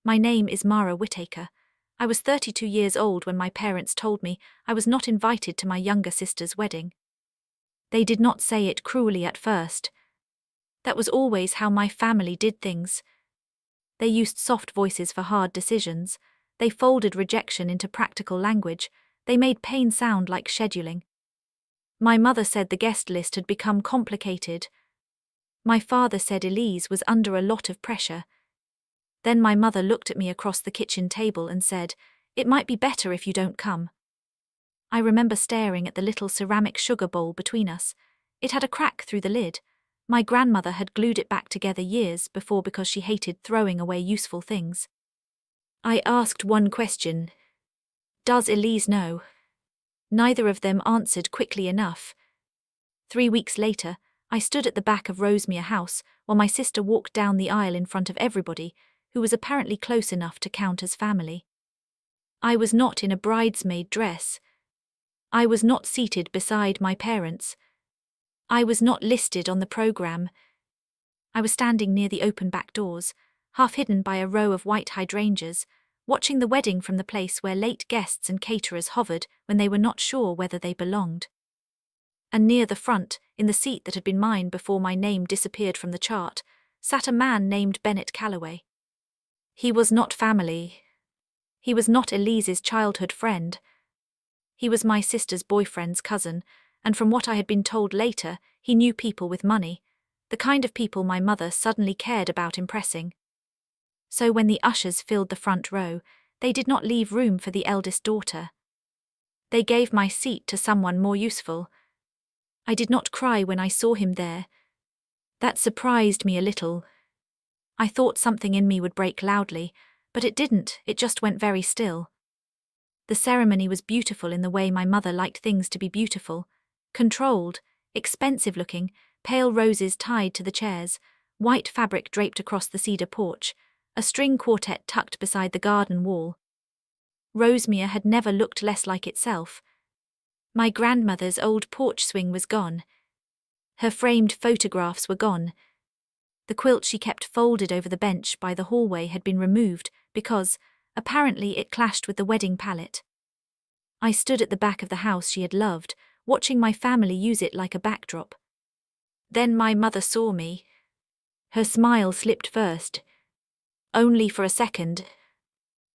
My name is Mara Whittaker. I was 32 years old when my parents told me I was not invited to my younger sister's wedding. They did not say it cruelly at first. That was always how my family did things. They used soft voices for hard decisions. They folded rejection into practical language. They made pain sound like scheduling. My mother said the guest list had become complicated. My father said Elise was under a lot of pressure. Then my mother looked at me across the kitchen table and said, "It might be better if you don't come." I remember staring at the little ceramic sugar bowl between us. It had a crack through the lid. My grandmother had glued it back together years before because she hated throwing away useful things. I asked one question. Does Elise know? Neither of them answered quickly enough. 3 weeks later, I stood at the back of Rosemere House while my sister walked down the aisle in front of everybody, who was apparently close enough to count as family. I was not in a bridesmaid dress. I was not seated beside my parents. I was not listed on the program. I was standing near the open back doors, half hidden by a row of white hydrangeas, watching the wedding from the place where late guests and caterers hovered when they were not sure whether they belonged. And near the front, in the seat that had been mine before my name disappeared from the chart, sat a man named Bennett Calloway. He was not family. He was not Elise's childhood friend. He was my sister's boyfriend's cousin, and from what I had been told later, he knew people with money, the kind of people my mother suddenly cared about impressing. So when the ushers filled the front row, they did not leave room for the eldest daughter. They gave my seat to someone more useful. I did not cry when I saw him there. That surprised me a little. I thought something in me would break loudly, but it didn't, it just went very still. The ceremony was beautiful in the way my mother liked things to be beautiful. Controlled, expensive-looking, pale roses tied to the chairs, white fabric draped across the cedar porch, a string quartet tucked beside the garden wall. Rosemere had never looked less like itself. My grandmother's old porch swing was gone. Her framed photographs were gone. The quilt she kept folded over the bench by the hallway had been removed because, apparently, it clashed with the wedding palette. I stood at the back of the house she had loved, watching my family use it like a backdrop. Then my mother saw me. Her smile slipped first. Only for a second.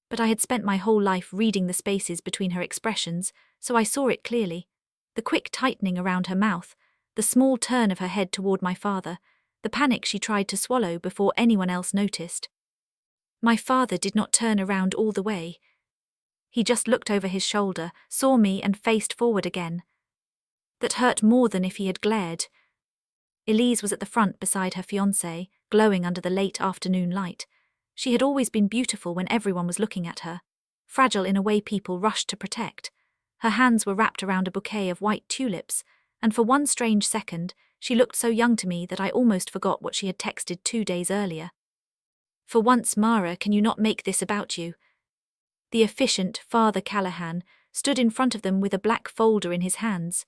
But I had spent my whole life reading the spaces between her expressions, so I saw it clearly. The quick tightening around her mouth, the small turn of her head toward my father, the panic she tried to swallow before anyone else noticed. My father did not turn around all the way. He just looked over his shoulder, saw me and faced forward again. That hurt more than if he had glared. Elise was at the front beside her fiancé, glowing under the late afternoon light. She had always been beautiful when everyone was looking at her, fragile in a way people rushed to protect. Her hands were wrapped around a bouquet of white tulips, and for one strange second, she looked so young to me that I almost forgot what she had texted 2 days earlier. "For once, Mara, can you not make this about you?" The efficient Father Callahan stood in front of them with a black folder in his hands.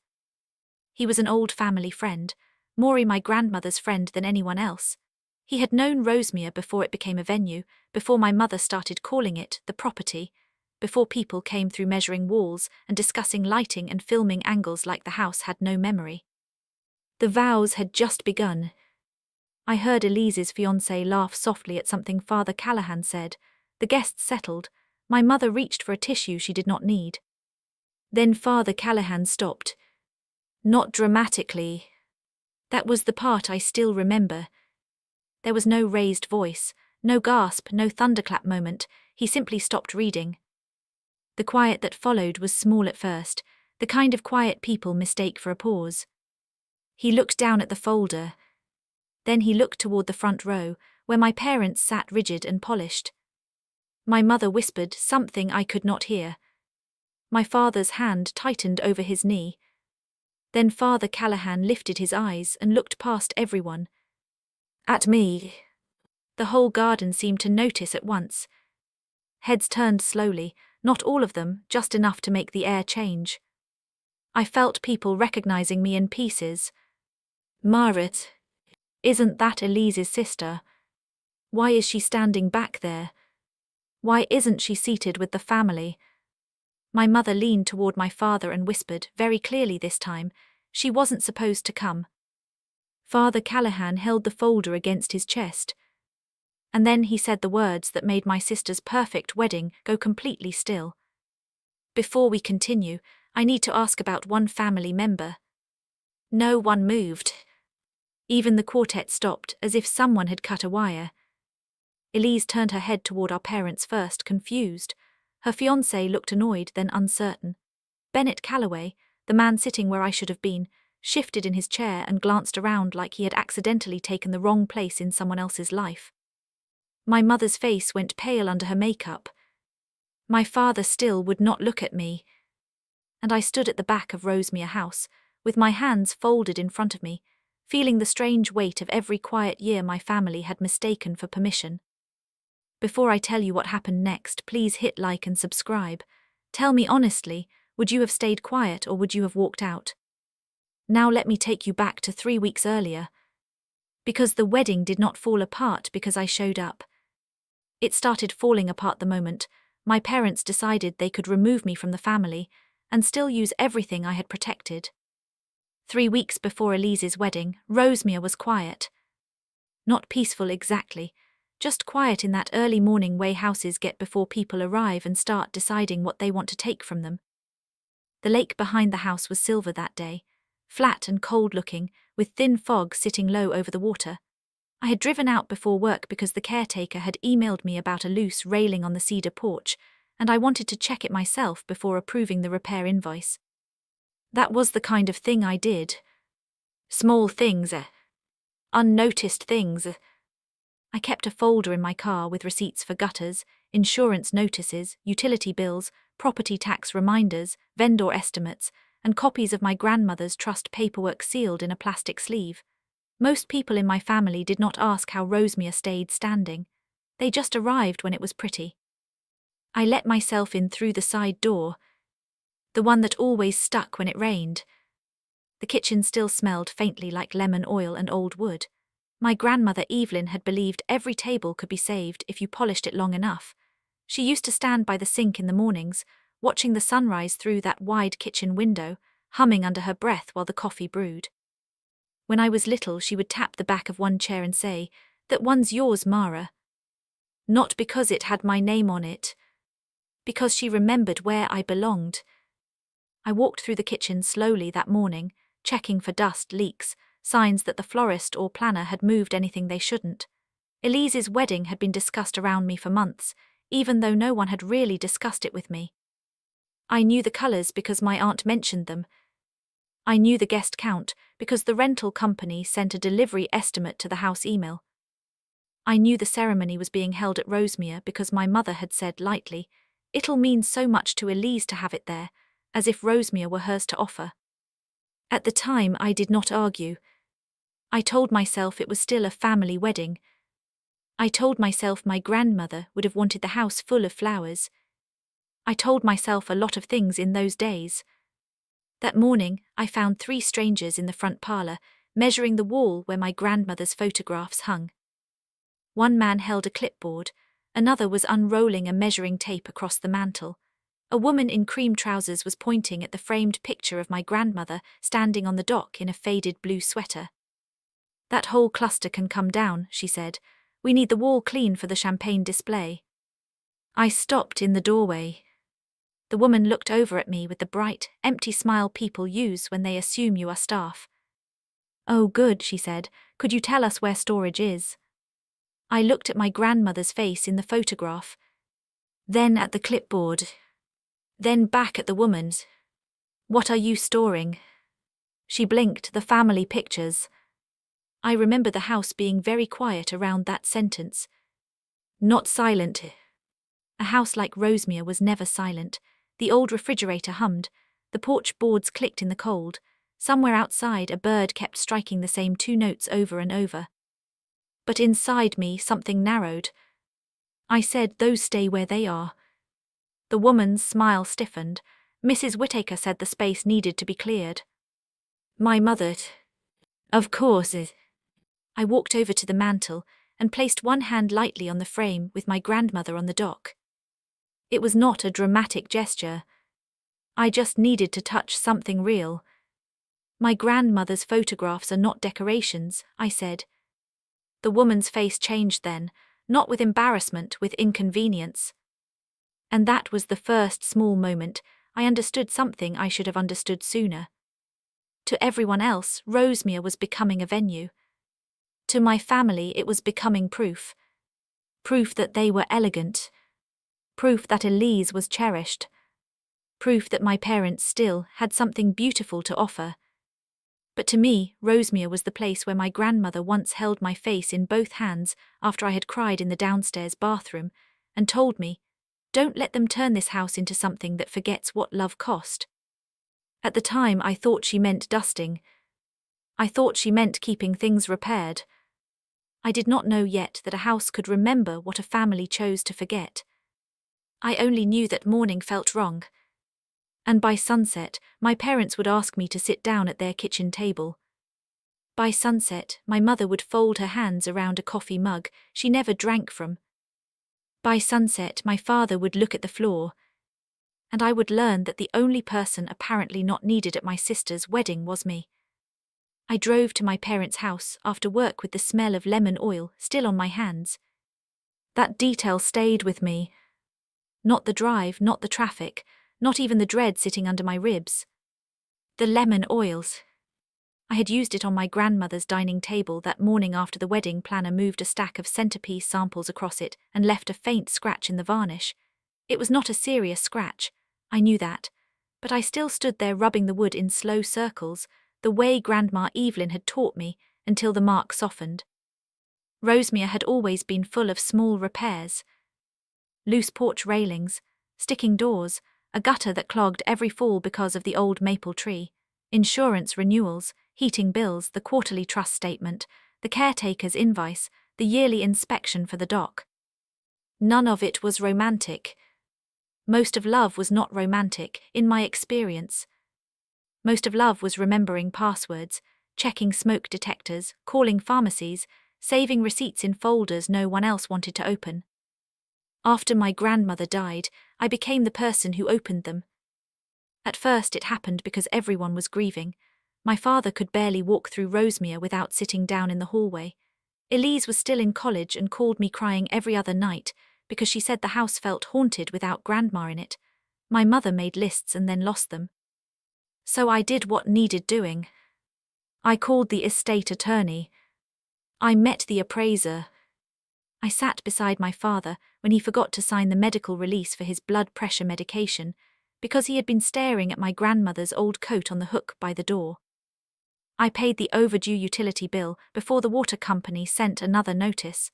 He was an old family friend, more my grandmother's friend than anyone else. He had known Rosemere before it became a venue, before my mother started calling it the property, before people came through measuring walls and discussing lighting and filming angles like the house had no memory. The vows had just begun. I heard Elise's fiancé laugh softly at something Father Callahan said. The guests settled. My mother reached for a tissue she did not need. Then Father Callahan stopped. Not dramatically. That was the part I still remember. There was no raised voice, no gasp, no thunderclap moment. He simply stopped reading. The quiet that followed was small at first, the kind of quiet people mistake for a pause. He looked down at the folder. Then he looked toward the front row, where my parents sat rigid and polished. My mother whispered something I could not hear. My father's hand tightened over his knee. Then Father Callahan lifted his eyes and looked past everyone. At me. The whole garden seemed to notice at once. Heads turned slowly, not all of them, just enough to make the air change. I felt people recognizing me in pieces. Marit. Isn't that Elise's sister? Why is she standing back there? Why isn't she seated with the family? My mother leaned toward my father and whispered, very clearly this time, she wasn't supposed to come. Father Callahan held the folder against his chest. And then he said the words that made my sister's perfect wedding go completely still. Before we continue, I need to ask about one family member. No one moved. Even the quartet stopped, as if someone had cut a wire. Elise turned her head toward our parents first, confused. Her fiancé looked annoyed, then uncertain. Bennett Calloway, the man sitting where I should have been, shifted in his chair and glanced around like he had accidentally taken the wrong place in someone else's life. My mother's face went pale under her makeup. My father still would not look at me. And I stood at the back of Rosemere House, with my hands folded in front of me, feeling the strange weight of every quiet year my family had mistaken for permission. Before I tell you what happened next, please hit like and subscribe. Tell me honestly, would you have stayed quiet or would you have walked out? Now let me take you back to 3 weeks earlier. Because the wedding did not fall apart because I showed up. It started falling apart the moment my parents decided they could remove me from the family and still use everything I had protected. 3 weeks before Elise's wedding, Rosemere was quiet. Not peaceful exactly, just quiet in that early morning way houses get before people arrive and start deciding what they want to take from them. The lake behind the house was silver that day, flat and cold-looking, with thin fog sitting low over the water. I had driven out before work because the caretaker had emailed me about a loose railing on the cedar porch, and I wanted to check it myself before approving the repair invoice. That was the kind of thing I did. Small things, unnoticed things. I kept a folder in my car with receipts for gutters, insurance notices, utility bills, property tax reminders, vendor estimates, and copies of my grandmother's trust paperwork sealed in a plastic sleeve. Most people in my family did not ask how Rosemere stayed standing. They just arrived when it was pretty. I let myself in through the side door, the one that always stuck when it rained. The kitchen still smelled faintly like lemon oil and old wood. My grandmother Evelyn had believed every table could be saved if you polished it long enough. She used to stand by the sink in the mornings, watching the sunrise through that wide kitchen window, humming under her breath while the coffee brewed. When I was little, she would tap the back of one chair and say, "That one's yours, Mara." Not because it had my name on it, because she remembered where I belonged. I walked through the kitchen slowly that morning, checking for dust, leaks, signs that the florist or planner had moved anything they shouldn't. Elise's wedding had been discussed around me for months, even though no one had really discussed it with me. I knew the colours because my aunt mentioned them. I knew the guest count because the rental company sent a delivery estimate to the house email. I knew the ceremony was being held at Rosemere because my mother had said lightly, "It'll mean so much to Elise to have it there," as if Rosemere were hers to offer. At the time, I did not argue. I told myself it was still a family wedding. I told myself my grandmother would have wanted the house full of flowers. I told myself a lot of things in those days. That morning, I found 3 strangers in the front parlor, measuring the wall where my grandmother's photographs hung. One man held a clipboard, another was unrolling a measuring tape across the mantel. A woman in cream trousers was pointing at the framed picture of my grandmother standing on the dock in a faded blue sweater. "That whole cluster can come down," she said. "We need the wall clean for the champagne display." I stopped in the doorway. The woman looked over at me with the bright, empty smile people use when they assume you are staff. "Oh good," she said. "Could you tell us where storage is?" I looked at my grandmother's face in the photograph, then at the clipboard, then back at the woman's. "What are you storing?" She blinked. "The family pictures." I remember the house being very quiet around that sentence. Not silent. A house like Rosemere was never silent. The old refrigerator hummed, the porch boards clicked in the cold. Somewhere outside, a bird kept striking the same 2 notes over and over. But inside me, something narrowed. I said, "Those stay where they are." The woman's smile stiffened. Mrs. Whittaker said the space needed to be cleared. My mother, of course. I walked over to the mantel and placed one hand lightly on the frame with my grandmother on the dock. It was not a dramatic gesture. I just needed to touch something real. My grandmother's photographs are not decorations, I said. The woman's face changed then, not with embarrassment, with inconvenience. And that was the first small moment I understood something I should have understood sooner. To everyone else, Rosemere was becoming a venue. To my family, it was becoming proof. Proof that they were elegant. Proof that Elise was cherished. Proof that my parents still had something beautiful to offer. But to me, Rosemere was the place where my grandmother once held my face in both hands after I had cried in the downstairs bathroom, and told me, "Don't let them turn this house into something that forgets what love cost." At the time, I thought she meant dusting. I thought she meant keeping things repaired. I did not know yet that a house could remember what a family chose to forget. I only knew that morning felt wrong. And by sunset, my parents would ask me to sit down at their kitchen table. By sunset, my mother would fold her hands around a coffee mug she never drank from. By sunset, my father would look at the floor, and I would learn that the only person apparently not needed at my sister's wedding was me. I drove to my parents' house after work with the smell of lemon oil still on my hands. That detail stayed with me. Not the drive, not the traffic, not even the dread sitting under my ribs. The lemon oils. I had used it on my grandmother's dining table that morning after the wedding planner moved a stack of centerpiece samples across it and left a faint scratch in the varnish. It was not a serious scratch, I knew that, but I still stood there rubbing the wood in slow circles, the way Grandma Evelyn had taught me, until the mark softened. Rosemere had always been full of small repairs. Loose porch railings, sticking doors, a gutter that clogged every fall because of the old maple tree, insurance renewals, heating bills, the quarterly trust statement, the caretaker's invoice, the yearly inspection for the dock. None of it was romantic. Most of love was not romantic, in my experience. Most of love was remembering passwords, checking smoke detectors, calling pharmacies, saving receipts in folders no one else wanted to open. After my grandmother died, I became the person who opened them. At first it happened because everyone was grieving. My father could barely walk through Rosemere without sitting down in the hallway. Elise was still in college and called me crying every other night because she said the house felt haunted without Grandma in it. My mother made lists and then lost them. So I did what needed doing. I called the estate attorney. I met the appraiser. I sat beside my father when he forgot to sign the medical release for his blood pressure medication because he had been staring at my grandmother's old coat on the hook by the door. I paid the overdue utility bill before the water company sent another notice.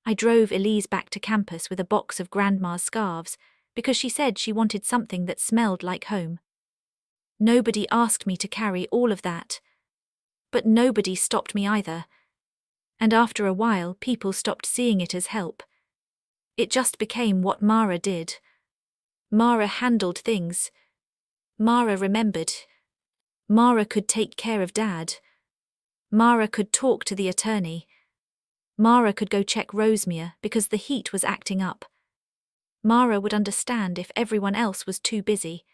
I drove Elise back to campus with a box of Grandma's scarves because she said she wanted something that smelled like home. Nobody asked me to carry all of that. But nobody stopped me either. And after a while, people stopped seeing it as help. It just became what Mara did. Mara handled things. Mara remembered. Mara could take care of Dad. Mara could talk to the attorney. Mara could go check Rosemere because the heat was acting up. Mara would understand if everyone else was too busy.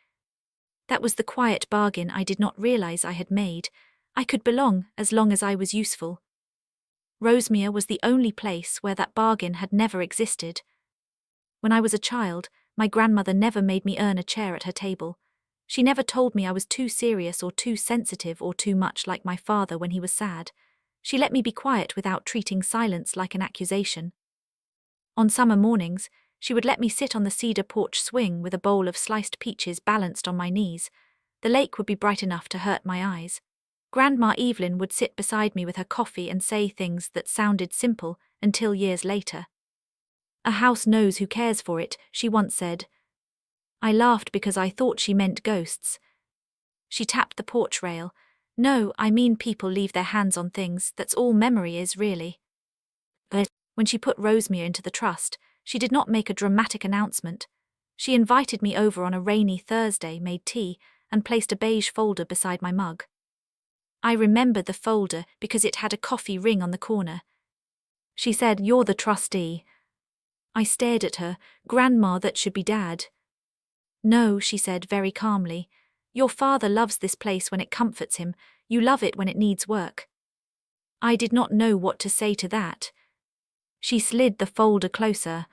That was the quiet bargain I did not realize I had made. I could belong as long as I was useful. Rosemere was the only place where that bargain had never existed. When I was a child, my grandmother never made me earn a chair at her table. She never told me I was too serious or too sensitive or too much like my father when he was sad. She let me be quiet without treating silence like an accusation. On summer mornings, she would let me sit on the cedar porch swing with a bowl of sliced peaches balanced on my knees. The lake would be bright enough to hurt my eyes. Grandma Evelyn would sit beside me with her coffee and say things that sounded simple until years later. "A house knows who cares for it," she once said. I laughed because I thought she meant ghosts. She tapped the porch rail. "No, I mean people leave their hands on things, that's all memory is, really." But when she put Rosemere into the trust, she did not make a dramatic announcement. She invited me over on a rainy Thursday, made tea, and placed a beige folder beside my mug. I remember the folder because it had a coffee ring on the corner. She said, "You're the trustee." I stared at her. Grandma, that should be Dad. No, she said very calmly. Your father loves this place when it comforts him. You love it when it needs work. I did not know what to say to that. She slid the folder closer.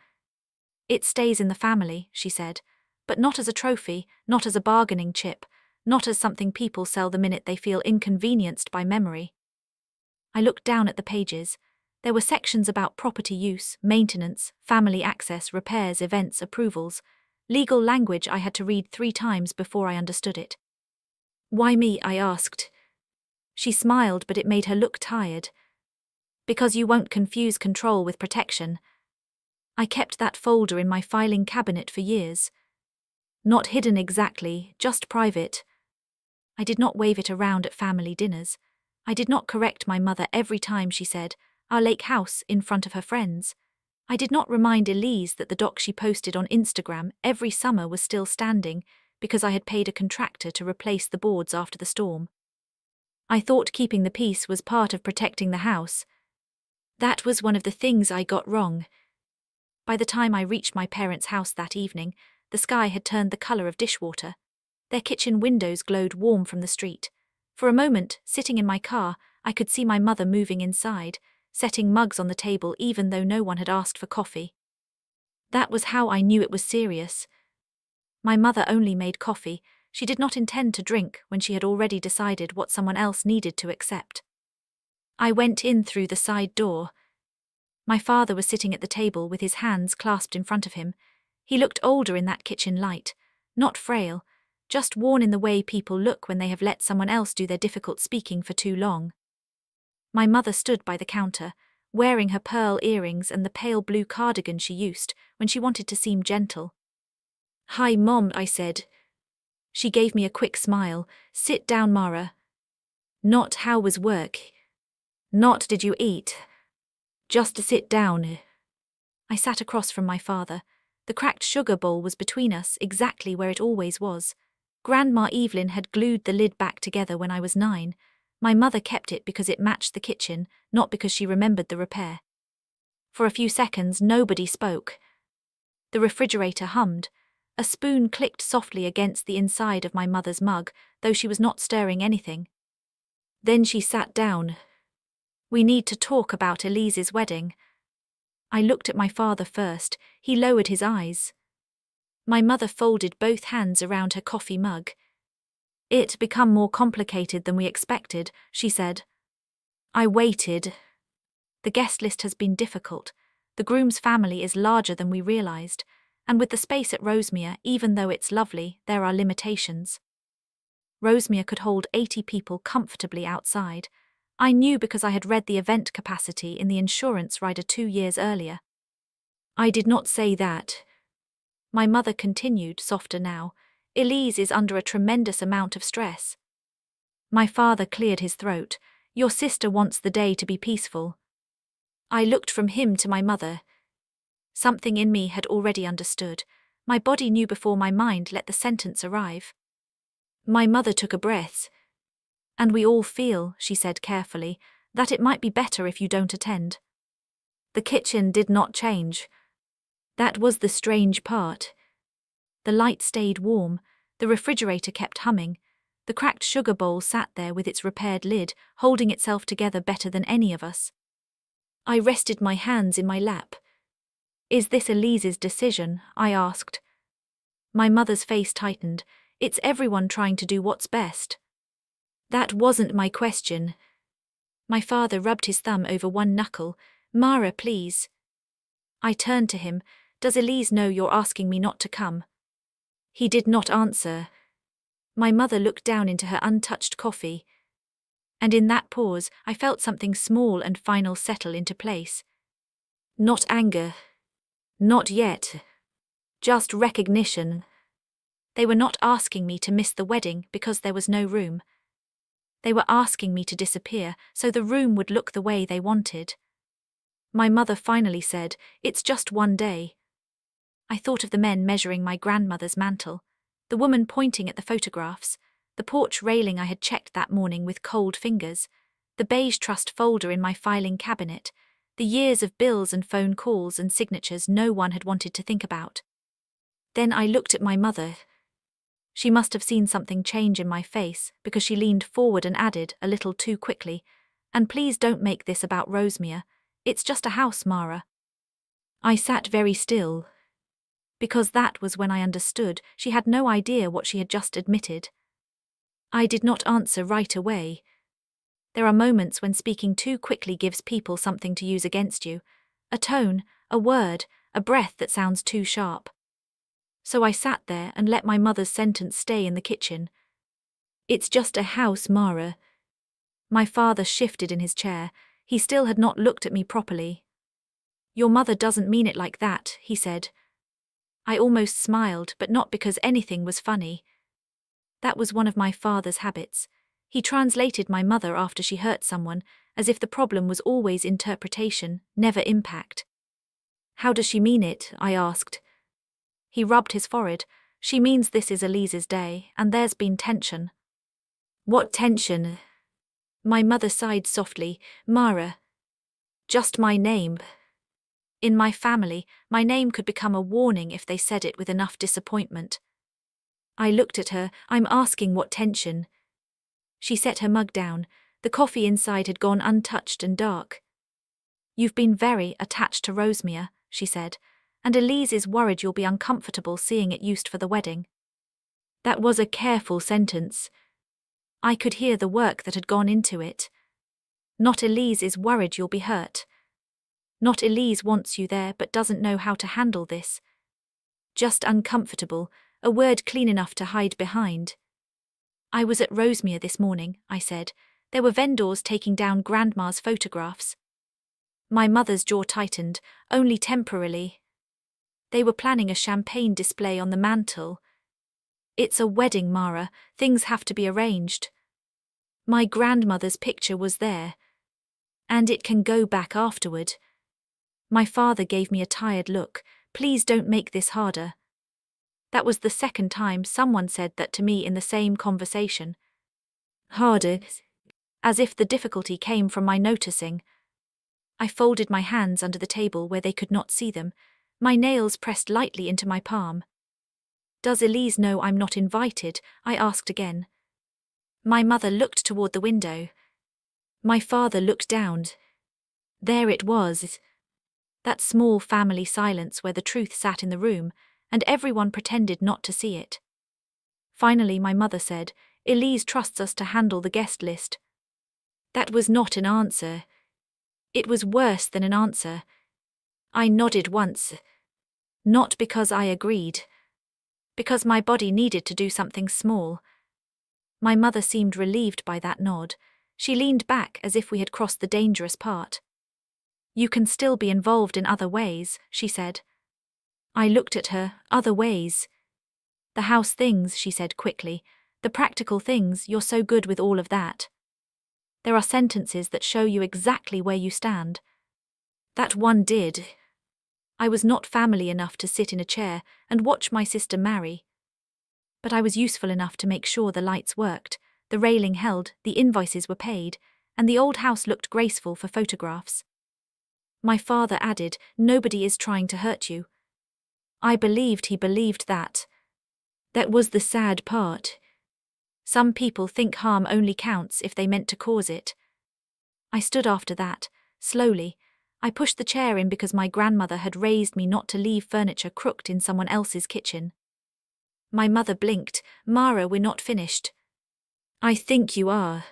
It stays in the family, she said, but not as a trophy, not as a bargaining chip, not as something people sell the minute they feel inconvenienced by memory. I looked down at the pages. There were sections about property use, maintenance, family access, repairs, events, approvals, legal language I had to read 3 times before I understood it. Why me? I asked. She smiled, but it made her look tired. Because you won't confuse control with protection. I kept that folder in my filing cabinet for years. Not hidden exactly, just private. I did not wave it around at family dinners. I did not correct my mother every time she said, "Our lake house," in front of her friends. I did not remind Elise that the dock she posted on Instagram every summer was still standing because I had paid a contractor to replace the boards after the storm. I thought keeping the peace was part of protecting the house. That was one of the things I got wrong. By the time I reached my parents' house that evening, the sky had turned the color of dishwater. Their kitchen windows glowed warm from the street. For a moment, sitting in my car, I could see my mother moving inside, setting mugs on the table even though no one had asked for coffee. That was how I knew it was serious. My mother only made coffee. She did not intend to drink when she had already decided what someone else needed to accept. I went in through the side door. My father was sitting at the table with his hands clasped in front of him. He looked older in that kitchen light, not frail, just worn in the way people look when they have let someone else do their difficult speaking for too long. My mother stood by the counter, wearing her pearl earrings and the pale blue cardigan she used when she wanted to seem gentle. "Hi, Mom," I said. She gave me a quick smile. "Sit down, Mara." Not "how was work?" Not "did you eat?" Just to sit down. I sat across from my father. The cracked sugar bowl was between us, exactly where it always was. Grandma Evelyn had glued the lid back together when I was 9. My mother kept it because it matched the kitchen, not because she remembered the repair. For a few seconds, nobody spoke. The refrigerator hummed. A spoon clicked softly against the inside of my mother's mug, though she was not stirring anything. Then she sat down. "We need to talk about Elise's wedding." I looked at my father first. He lowered his eyes. My mother folded both hands around her coffee mug. "It become more complicated than we expected," she said. I waited. The guest list has been difficult. The groom's family is larger than we realized, and with the space at Rosemere, even though it's lovely, there are limitations. Rosemere could hold 80 people comfortably outside. I knew because I had read the event capacity in the insurance rider 2 years earlier. I did not say that. My mother continued, softer now. "Elise is under a tremendous amount of stress." My father cleared his throat. "Your sister wants the day to be peaceful." I looked from him to my mother. Something in me had already understood. My body knew before my mind let the sentence arrive. My mother took a breath. "And we all feel," she said carefully, "that it might be better if you don't attend." The kitchen did not change. That was the strange part. The light stayed warm, the refrigerator kept humming, the cracked sugar bowl sat there with its repaired lid, holding itself together better than any of us. I rested my hands in my lap. "Is this Elise's decision?" I asked. My mother's face tightened. "It's everyone trying to do what's best." That wasn't my question. My father rubbed his thumb over one knuckle. "Mara, please." I turned to him. "Does Elise know you're asking me not to come?" He did not answer. My mother looked down into her untouched coffee. And in that pause, I felt something small and final settle into place. Not anger. Not yet. Just recognition. They were not asking me to miss the wedding because there was no room. They were asking me to disappear so the room would look the way they wanted. My mother finally said, "It's just one day." I thought of the men measuring my grandmother's mantle, the woman pointing at the photographs, the porch railing I had checked that morning with cold fingers, the beige trust folder in my filing cabinet, The years of bills and phone calls and signatures no one had wanted to think about. Then I looked at my mother. She must have seen something change in my face because she leaned forward and added, a little too quickly, "And please don't make this about Rosemere. It's just a house, Mara." I sat very still, because that was when I understood she had no idea what she had just admitted. I did not answer right away. There are moments when speaking too quickly gives people something to use against you, a tone, a word, a breath that sounds too sharp. So I sat there and let my mother's sentence stay in the kitchen. "It's just a house, Mara." My father shifted in his chair. He still had not looked at me properly. "Your mother doesn't mean it like that," he said. I almost smiled, but not because anything was funny. That was one of my father's habits. He translated my mother after she hurt someone, as if the problem was always interpretation, never impact. "How does she mean it?" I asked. He rubbed his forehead. "She means this is Elise's day, and there's been tension." "What tension?" My mother sighed softly. "Mara. Just my name. In my family, my name could become a warning if they said it with enough disappointment." I looked at her. "I'm asking what tension." She set her mug down. The coffee inside had gone untouched and dark. "You've been very attached to Rosemere," she said, "and Elise is worried you'll be uncomfortable seeing it used for the wedding." That was a careful sentence. I could hear the work that had gone into it. Not Elise is worried you'll be hurt. Not Elise wants you there but doesn't know how to handle this. Just uncomfortable, a word clean enough to hide behind. "I was at Rosemere this morning," I said. "There were vendors taking down Grandma's photographs." My mother's jaw tightened, only temporarily. They were planning a champagne display on the mantel. "It's a wedding, Mara. Things have to be arranged." My grandmother's picture was there. "And it can go back afterward." My father gave me a tired look. "Please don't make this harder." That was the second time someone said that to me in the same conversation. Harder, as if the difficulty came from my noticing. I folded my hands under the table where they could not see them, my nails pressed lightly into my palm. "Does Elise know I'm not invited?" I asked again. My mother looked toward the window. My father looked down. There it was. That small family silence where the truth sat in the room, and everyone pretended not to see it. Finally my mother said, "Elise trusts us to handle the guest list." That was not an answer. It was worse than an answer. I nodded once. Not because I agreed. Because my body needed to do something small. My mother seemed relieved by that nod. She leaned back as if we had crossed the dangerous part. "You can still be involved in other ways," she said. I looked at her. "Other ways?" "The house things," she said quickly. "The practical things, you're so good with all of that. There are sentences that show you exactly where you stand." That one did. I was not family enough to sit in a chair and watch my sister marry. But I was useful enough to make sure the lights worked, the railing held, the invoices were paid, and the old house looked graceful for photographs. My father added, "Nobody is trying to hurt you." I believed he believed that. That was the sad part. Some people think harm only counts if they meant to cause it. I stood after that, slowly. I pushed the chair in because my grandmother had raised me not to leave furniture crooked in someone else's kitchen. My mother blinked. "Mara, we're not finished." "I think you are."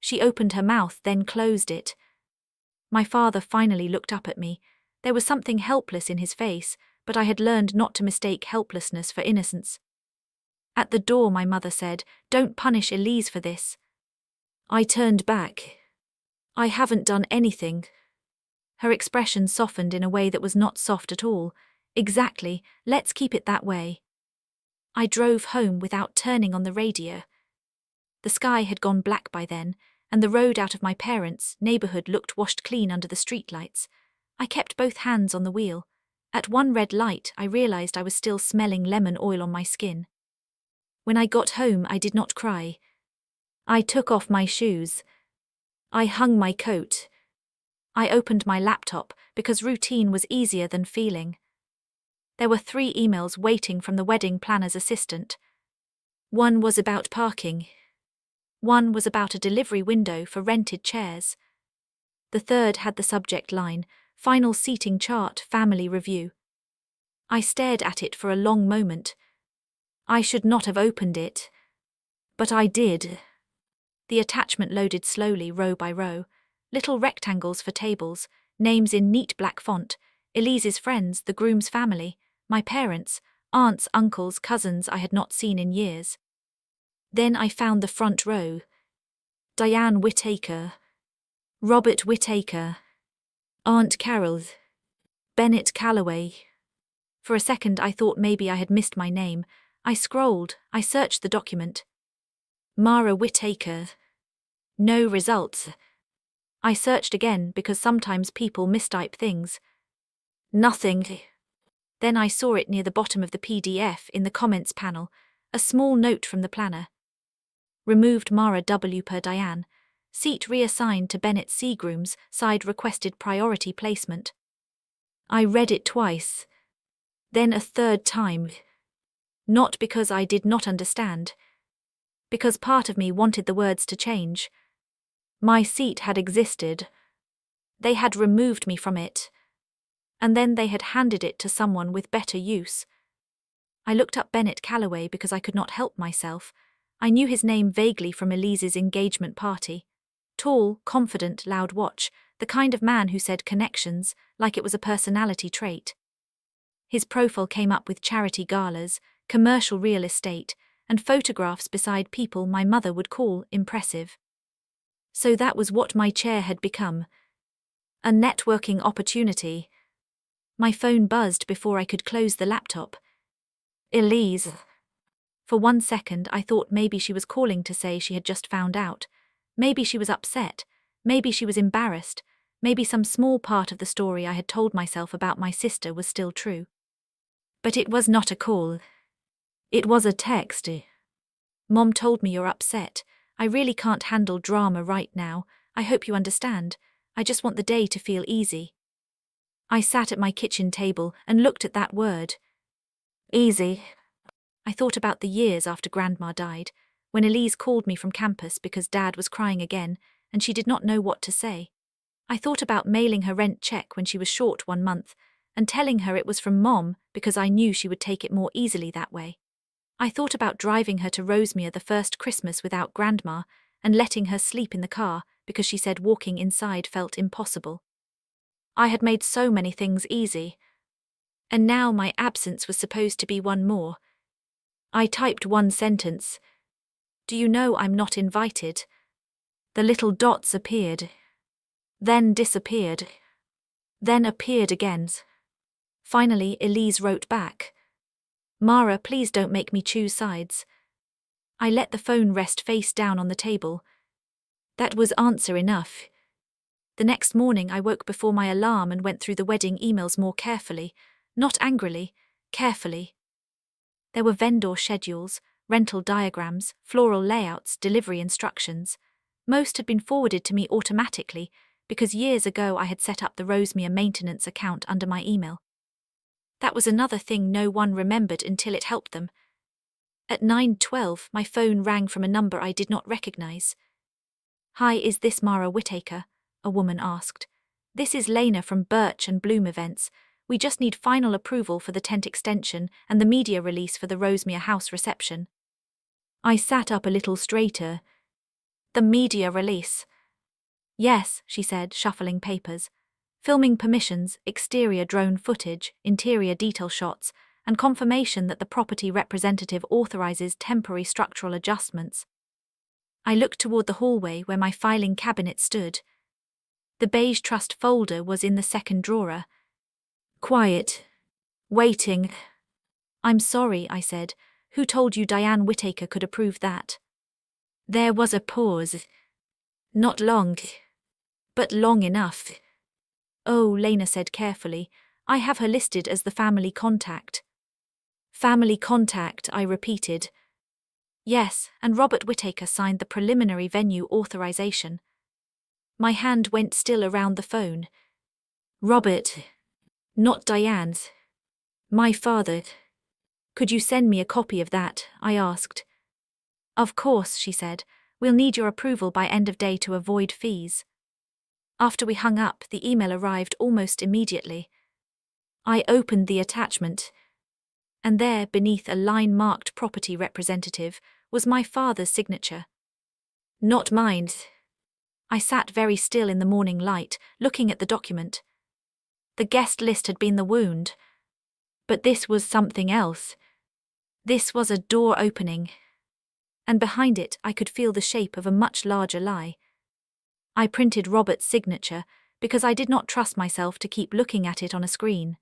She opened her mouth, then closed it. My father finally looked up at me. There was something helpless in his face, but I had learned not to mistake helplessness for innocence. At the door my mother said, "Don't punish Elise for this." I turned back. "I haven't done anything." Her expression softened in a way that was not soft at all. "Exactly, let's keep it that way." I drove home without turning on the radio. The sky had gone black by then, and the road out of my parents' neighborhood looked washed clean under the streetlights. I kept both hands on the wheel. At one red light, I realized I was still smelling lemon oil on my skin. When I got home, I did not cry. I took off my shoes. I hung my coat. I opened my laptop because routine was easier than feeling. There were 3 emails waiting from the wedding planner's assistant. One was about parking. One was about a delivery window for rented chairs. The third had the subject line, Final Seating Chart Family Review. I stared at it for a long moment. I should not have opened it. But I did. The attachment loaded slowly, row by row. Little rectangles for tables, names in neat black font, Elise's friends, the groom's family, my parents, aunts, uncles, cousins I had not seen in years. Then I found the front row. Diane Whittaker, Robert Whittaker, Aunt Carol, Bennett Calloway. For a second I thought maybe I had missed my name. I scrolled, I searched the document. Mara Whittaker. No results. I searched again because sometimes people mistype things. Nothing. Then I saw it near the bottom of the PDF in the comments panel, a small note from the planner. Removed Mara W. per Diane. Seat reassigned to Bennett C. Grooms, side requested priority placement. I read it twice. Then a third time. Not because I did not understand. Because part of me wanted the words to change. My seat had existed. They had removed me from it. And then they had handed it to someone with better use. I looked up Bennett Calloway because I could not help myself. I knew his name vaguely from Elise's engagement party. Tall, confident, loud watch, the kind of man who said connections, like it was a personality trait. His profile came up with charity galas, commercial real estate, and photographs beside people my mother would call impressive. So that was what my chair had become. A networking opportunity. My phone buzzed before I could close the laptop. Elise. For 1 second I thought maybe she was calling to say she had just found out. Maybe she was upset. Maybe she was embarrassed. Maybe some small part of the story I had told myself about my sister was still true. But it was not a call. It was a text. Mom told me you're upset. I really can't handle drama right now. I hope you understand. I just want the day to feel easy. I sat at my kitchen table and looked at that word. Easy. I thought about the years after Grandma died, when Elise called me from campus because Dad was crying again and she did not know what to say. I thought about mailing her rent check when she was short 1 month and telling her it was from Mom because I knew she would take it more easily that way. I thought about driving her to Rosemere the first Christmas without Grandma and letting her sleep in the car because she said walking inside felt impossible. I had made so many things easy. And now my absence was supposed to be one more. I typed 1 sentence. Do you know I'm not invited? The little dots appeared. Then disappeared. Then appeared again. Finally, Elise wrote back. Mara, please don't make me choose sides. I let the phone rest face down on the table. That was answer enough. The next morning I woke before my alarm and went through the wedding emails more carefully, not angrily, carefully. There were vendor schedules, rental diagrams, floral layouts, delivery instructions. Most had been forwarded to me automatically because years ago I had set up the Rosemere maintenance account under my email. That was another thing no one remembered until it helped them. At 9:12, my phone rang from a number I did not recognize. Hi, is this Mara Whittaker? A woman asked. This is Lena from Birch and Bloom Events. We just need final approval for the tent extension and the media release for the Rosemere house reception. I sat up a little straighter. The media release. Yes, she said, shuffling papers. Filming permissions, exterior drone footage, interior detail shots, and confirmation that the property representative authorizes temporary structural adjustments. I looked toward the hallway where my filing cabinet stood. The beige trust folder was in the second drawer. Quiet. Waiting. I'm sorry, I said. Who told you Diane Whittaker could approve that? There was a pause. Not long. But long enough. Oh, Lena said carefully. I have her listed as the family contact. Family contact, I repeated. Yes, and Robert Whittaker signed the preliminary venue authorization. My hand went still around the phone. Robert. Not Diane's. My father. Could you send me a copy of that? I asked. Of course, she said. We'll need your approval by end of day to avoid fees. After we hung up, the email arrived almost immediately. I opened the attachment, and there, beneath a line marked property representative, was my father's signature. Not mine. I sat very still in the morning light, looking at the document. The guest list had been the wound. But this was something else. This was a door opening. And behind it I could feel the shape of a much larger lie. I printed Robert's signature because I did not trust myself to keep looking at it on a screen.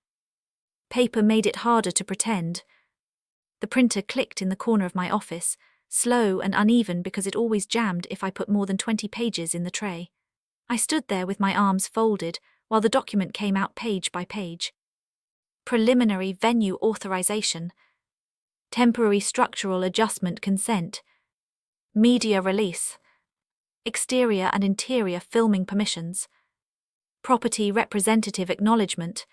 Paper made it harder to pretend. The printer clicked in the corner of my office, slow and uneven because it always jammed if I put more than 20 pages in the tray. I stood there with my arms folded while the document came out page by page. Preliminary venue authorization. Temporary structural adjustment consent. Media release. Exterior and interior filming permissions. Property representative acknowledgement.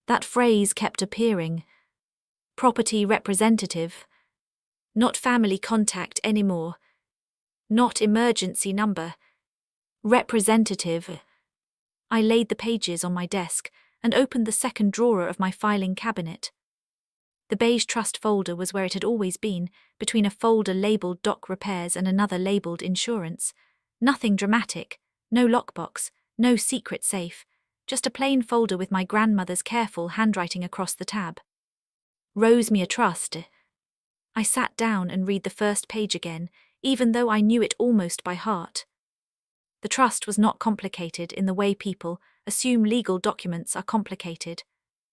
That phrase kept appearing. Property representative. Not family contact anymore. Not emergency number. Representative. I laid the pages on my desk and opened the second drawer of my filing cabinet. The beige trust folder was where it had always been, between a folder labelled dock repairs and another labelled insurance. Nothing dramatic, no lockbox, no secret safe, just a plain folder with my grandmother's careful handwriting across the tab. Rosemere Trust. I sat down and read the first page again, even though I knew it almost by heart. The trust was not complicated in the way people assume legal documents are complicated.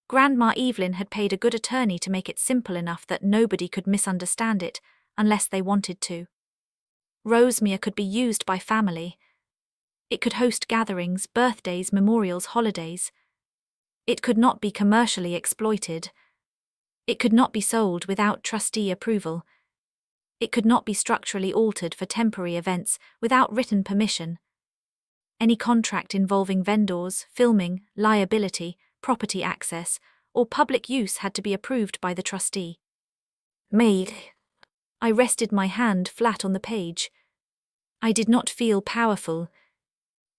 Grandma Evelyn had paid a good attorney to make it simple enough that nobody could misunderstand it unless they wanted to. Rosemere could be used by family. It could host gatherings, birthdays, memorials, holidays. It could not be commercially exploited. It could not be sold without trustee approval. It could not be structurally altered for temporary events without written permission. Any contract involving vendors, filming, liability, property access, or public use had to be approved by the trustee. I rested my hand flat on the page. I did not feel powerful.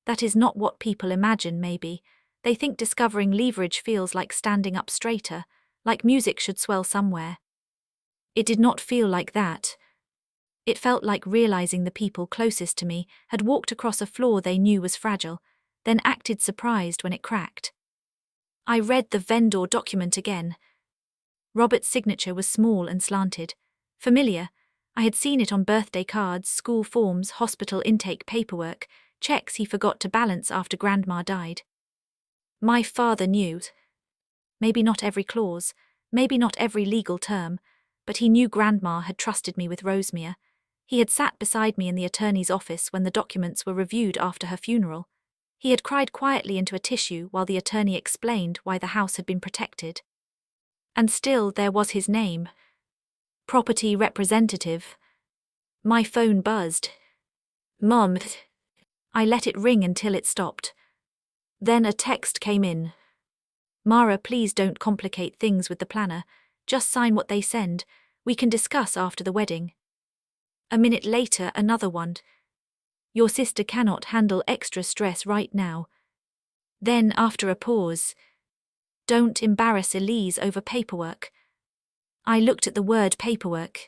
That is not what people imagine, maybe. They think discovering leverage feels like standing up straighter, like music should swell somewhere. It did not feel like that. It felt like realizing the people closest to me had walked across a floor they knew was fragile, then acted surprised when it cracked. I read the vendor document again. Robert's signature was small and slanted. Familiar. I had seen it on birthday cards, school forms, hospital intake paperwork, checks he forgot to balance after Grandma died. My father knew. Maybe not every clause, maybe not every legal term, but he knew Grandma had trusted me with Rosemere. He had sat beside me in the attorney's office when the documents were reviewed after her funeral. He had cried quietly into a tissue while the attorney explained why the house had been protected. And still there was his name. Property representative. My phone buzzed. Mom. I let it ring until it stopped. Then a text came in. Mara, please don't complicate things with the planner. Just sign what they send. We can discuss after the wedding. A minute later, another one. Your sister cannot handle extra stress right now. Then, after a pause, don't embarrass Elise over paperwork. I looked at the word paperwork.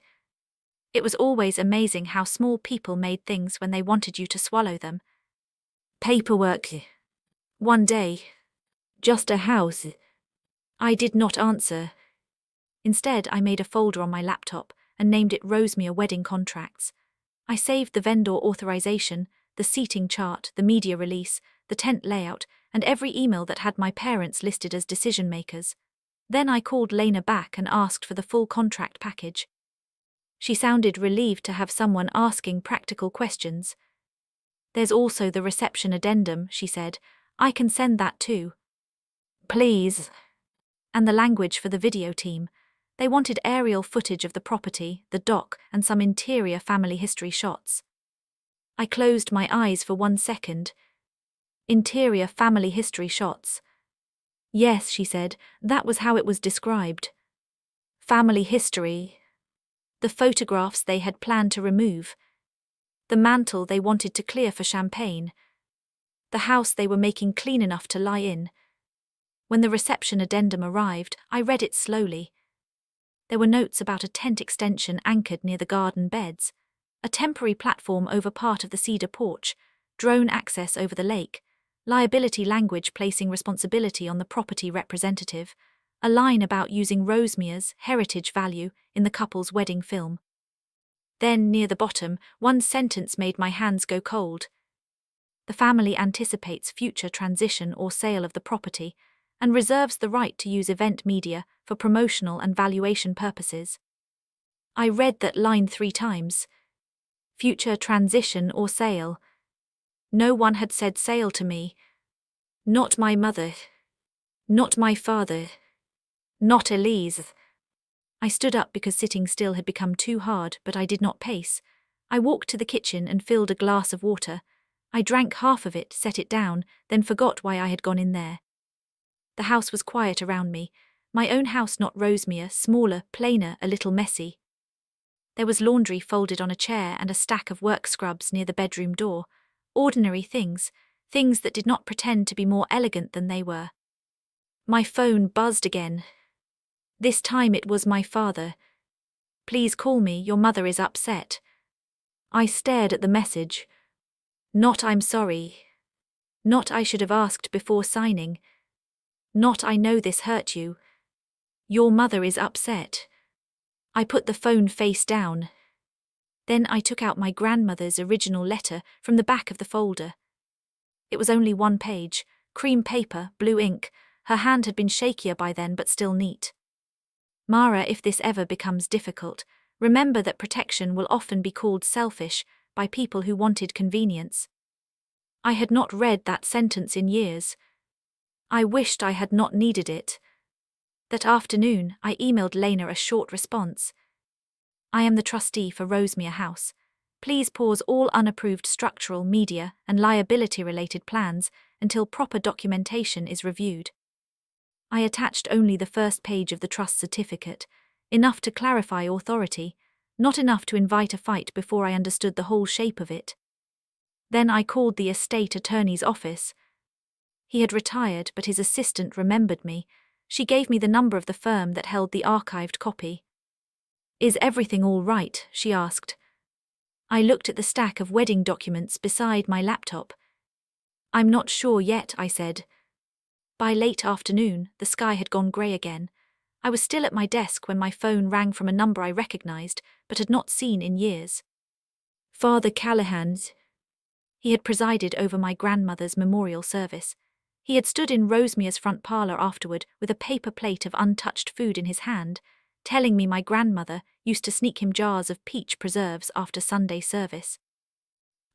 It was always amazing how small people made things when they wanted you to swallow them. Paperwork. One day. Just a house. I did not answer. Instead, I made a folder on my laptop and named it Rosemere Wedding Contracts. I saved the vendor authorization, the seating chart, the media release, the tent layout, and every email that had my parents listed as decision makers. Then I called Lena back and asked for the full contract package. She sounded relieved to have someone asking practical questions. There's also the reception addendum, she said. I can send that too. Please. And the language for the video team. They wanted aerial footage of the property, the dock, and some interior family history shots. I closed my eyes for 1 second. Interior family history shots. Yes, she said, that was how it was described. Family history. The photographs they had planned to remove. The mantle they wanted to clear for champagne. The house they were making clean enough to lie in. When the reception addendum arrived, I read it slowly. There were notes about a tent extension anchored near the garden beds, a temporary platform over part of the cedar porch, drone access over the lake, liability language placing responsibility on the property representative, a line about using Rosemia's heritage value in the couple's wedding film. Then, near the bottom, one sentence made my hands go cold. The family anticipates future transition or sale of the property and reserves the right to use event media for promotional and valuation purposes. I read that line 3 times. Future transition or sale. No one had said sale to me. Not my mother. Not my father. Not Elise. I stood up because sitting still had become too hard, but I did not pace. I walked to the kitchen and filled a glass of water. I drank half of it, set it down, then forgot why I had gone in there. The house was quiet around me. My own house, not Rosemere, smaller, plainer, a little messy. There was laundry folded on a chair and a stack of work scrubs near the bedroom door. Ordinary things, things that did not pretend to be more elegant than they were. My phone buzzed again. This time it was my father. Please call me, your mother is upset. I stared at the message. Not I'm sorry. Not I should have asked before signing. Not I know this hurt you. Your mother is upset. I put the phone face down. Then I took out my grandmother's original letter from the back of the folder. It was only 1 page, cream paper, blue ink. Her hand had been shakier by then but still neat. Mara, if this ever becomes difficult, remember that protection will often be called selfish by people who wanted convenience. I had not read that sentence in years. I wished I had not needed it. That afternoon, I emailed Lena a short response. I am the trustee for Rosemere House. Please pause all unapproved structural, media, and liability-related plans until proper documentation is reviewed. I attached only the first page of the trust certificate, enough to clarify authority, not enough to invite a fight before I understood the whole shape of it. Then I called the estate attorney's office. He had retired, but his assistant remembered me. She gave me the number of the firm that held the archived copy. Is everything all right? She asked. I looked at the stack of wedding documents beside my laptop. I'm not sure yet, I said. By late afternoon, the sky had gone grey again. I was still at my desk when my phone rang from a number I recognized, but had not seen in years. Father Callahan's. He had presided over my grandmother's memorial service. He had stood in Rosemere's front parlour afterward with a paper plate of untouched food in his hand, telling me my grandmother used to sneak him jars of peach preserves after Sunday service.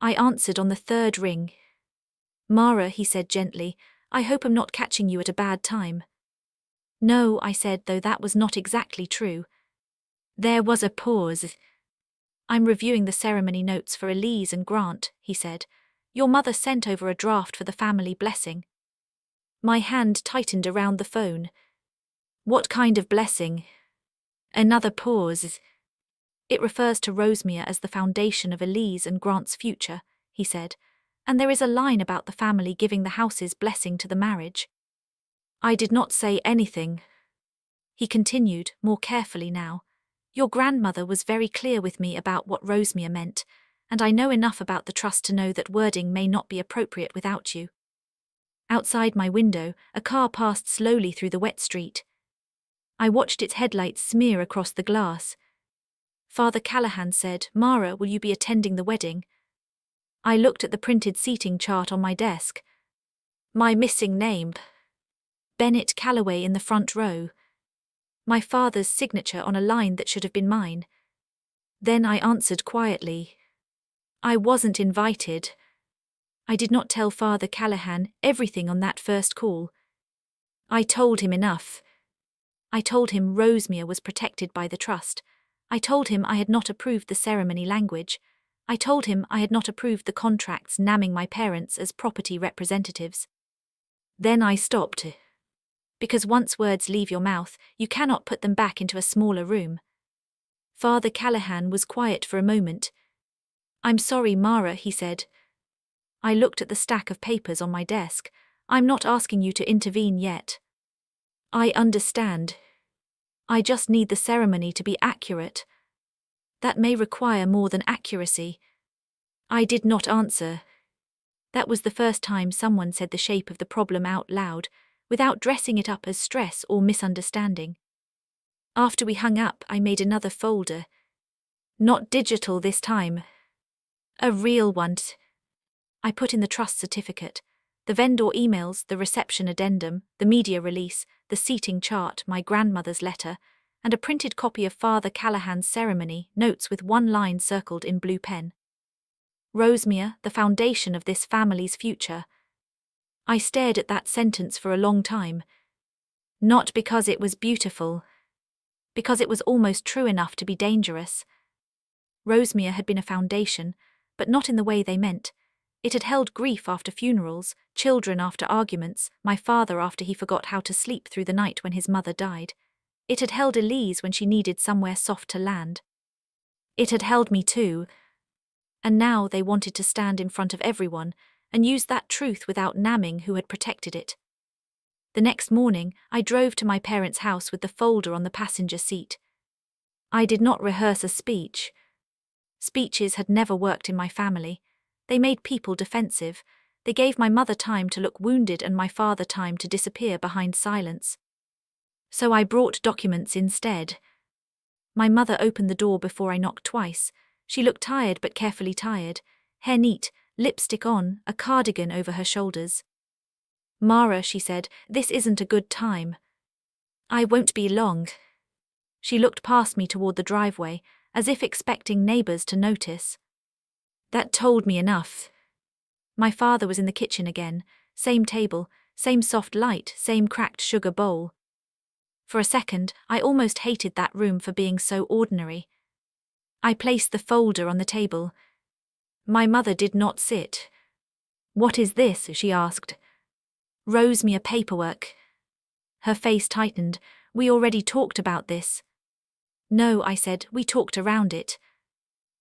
I answered on the 3rd ring. Mara, he said gently, I hope I'm not catching you at a bad time. No, I said, though that was not exactly true. There was a pause. I'm reviewing the ceremony notes for Elise and Grant, he said. Your mother sent over a draft for the family blessing. My hand tightened around the phone. What kind of blessing? Another pause. It refers to Rosemere as the foundation of Elise and Grant's future, he said, and there is a line about the family giving the house's blessing to the marriage. I did not say anything. He continued, more carefully now. Your grandmother was very clear with me about what Rosemere meant, and I know enough about the trust to know that wording may not be appropriate without you. Outside my window, a car passed slowly through the wet street. I watched its headlights smear across the glass. Father Callahan said, Mara, will you be attending the wedding? I looked at the printed seating chart on my desk. My missing name. Bennett Calloway in the front row. My father's signature on a line that should have been mine. Then I answered quietly. I wasn't invited. I did not tell Father Callahan everything on that first call. I told him enough. I told him Rosemere was protected by the trust. I told him I had not approved the ceremony language. I told him I had not approved the contracts naming my parents as property representatives. Then I stopped. Because once words leave your mouth, you cannot put them back into a smaller room. Father Callahan was quiet for a moment. "I'm sorry, Mara," he said. I looked at the stack of papers on my desk. "I'm not asking you to intervene yet. I understand. I just need the ceremony to be accurate. That may require more than accuracy." I did not answer. That was the first time someone said the shape of the problem out loud, without dressing it up as stress or misunderstanding. After we hung up, I made another folder. Not digital this time. A real one. I put in the trust certificate, the vendor emails, the reception addendum, the media release, the seating chart, my grandmother's letter, and a printed copy of Father Callahan's ceremony notes with one line circled in blue pen. Rosemere, the foundation of this family's future. I stared at that sentence for a long time. Not because it was beautiful. Because it was almost true enough to be dangerous. Rosemere had been a foundation, but not in the way they meant. It had held grief after funerals, children after arguments, my father after he forgot how to sleep through the night when his mother died. It had held Elise when she needed somewhere soft to land. It had held me too. And now they wanted to stand in front of everyone and use that truth without naming who had protected it. The next morning, I drove to my parents' house with the folder on the passenger seat. I did not rehearse a speech. Speeches had never worked in my family. They made people defensive. They gave my mother time to look wounded and my father time to disappear behind silence. So I brought documents instead. My mother opened the door before I knocked twice. She looked tired but carefully tired, hair neat, lipstick on, a cardigan over her shoulders. "Mara," she said, "this isn't a good time." "I won't be long." She looked past me toward the driveway, as if expecting neighbors to notice. That told me enough. My father was in the kitchen again, same table, same soft light, same cracked sugar bowl. For a second, I almost hated that room for being so ordinary. I placed the folder on the table. My mother did not sit. "What is this?" she asked. "Rosemere paperwork." Her face tightened. "We already talked about this." "No," I said, "we talked around it."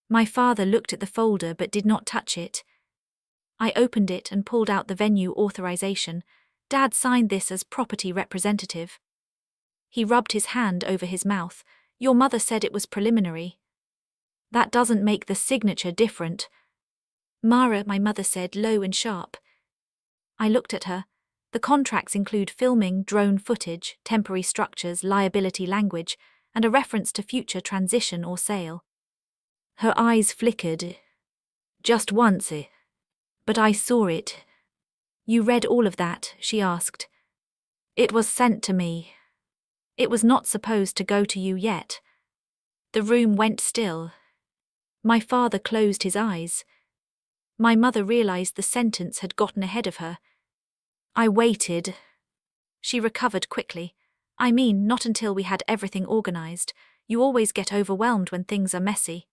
My father looked at the folder but did not touch it. I opened it and pulled out the venue authorization. "Dad signed this as property representative." He rubbed his hand over his mouth. "Your mother said it was preliminary." "That doesn't make the signature different." "Mara," my mother said, low and sharp. I looked at her. The contracts include filming, drone footage, temporary structures, liability language, and a reference to future transition or sale. Her eyes flickered. "Just once, but I saw it." "You read all of that?" she asked. "It was sent to me. It was not supposed to go to you yet." The room went still. My father closed his eyes. My mother realized the sentence had gotten ahead of her. I waited. She recovered quickly. "I mean, not until we had everything organized. You always get overwhelmed when things are messy."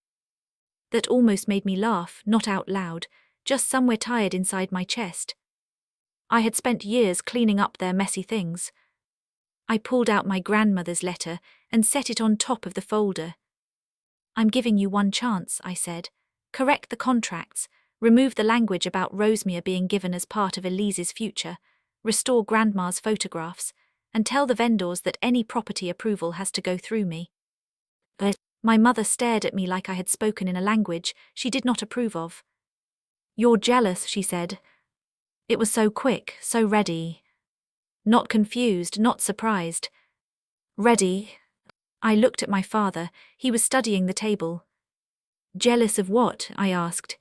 That almost made me laugh, not out loud, just somewhere tired inside my chest. I had spent years cleaning up their messy things. I pulled out my grandmother's letter and set it on top of the folder. "I'm giving you one chance," I said. "Correct the contracts, remove the language about Rosemere being given as part of Elise's future, restore Grandma's photographs, and tell the vendors that any property approval has to go through me." But my mother stared at me like I had spoken in a language she did not approve of. "You're jealous," she said. "It was so quick, so ready." Not confused, not surprised. "Ready?" I looked at my father. He was studying the table. "Jealous of what?" I asked.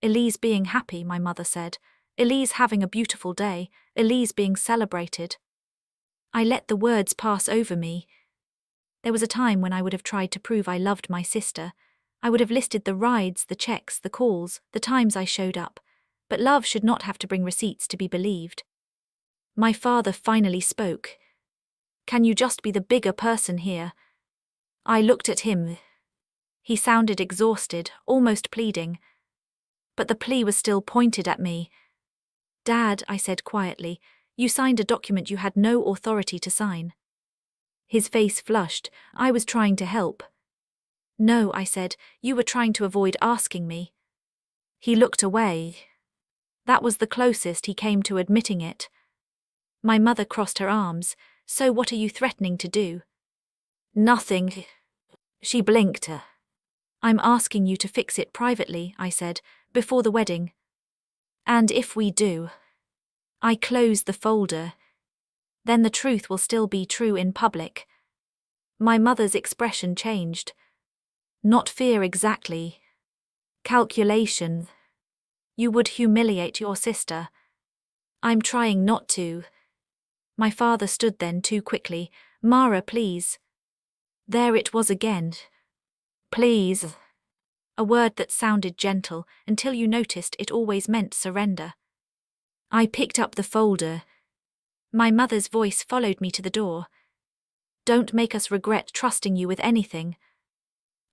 "Elise being happy," my mother said. "Elise having a beautiful day. Elise being celebrated." I let the words pass over me. There was a time when I would have tried to prove I loved my sister. I would have listed the rides, the checks, the calls, the times I showed up. But love should not have to bring receipts to be believed. My father finally spoke. "Can you just be the bigger person here?" I looked at him. He sounded exhausted, almost pleading. But the plea was still pointed at me. "Dad," I said quietly, "you signed a document you had no authority to sign." His face flushed. I was trying to help. "No," I said, "you were trying to avoid asking me." He looked away. That was the closest he came to admitting it. My mother crossed her arms. "So what are you threatening to do?" "Nothing." She blinked. "I'm asking you to fix it privately," I said, "before the wedding." "And if we do?" I closed the folder. "Then the truth will still be true in public." My mother's expression changed. "Not fear exactly. Calculation. You would humiliate your sister." "I'm trying not to." My father stood then too quickly. "Mara, please." There it was again. "Please." A word that sounded gentle until you noticed it always meant surrender. I picked up the folder. My mother's voice followed me to the door. "Don't make us regret trusting you with anything."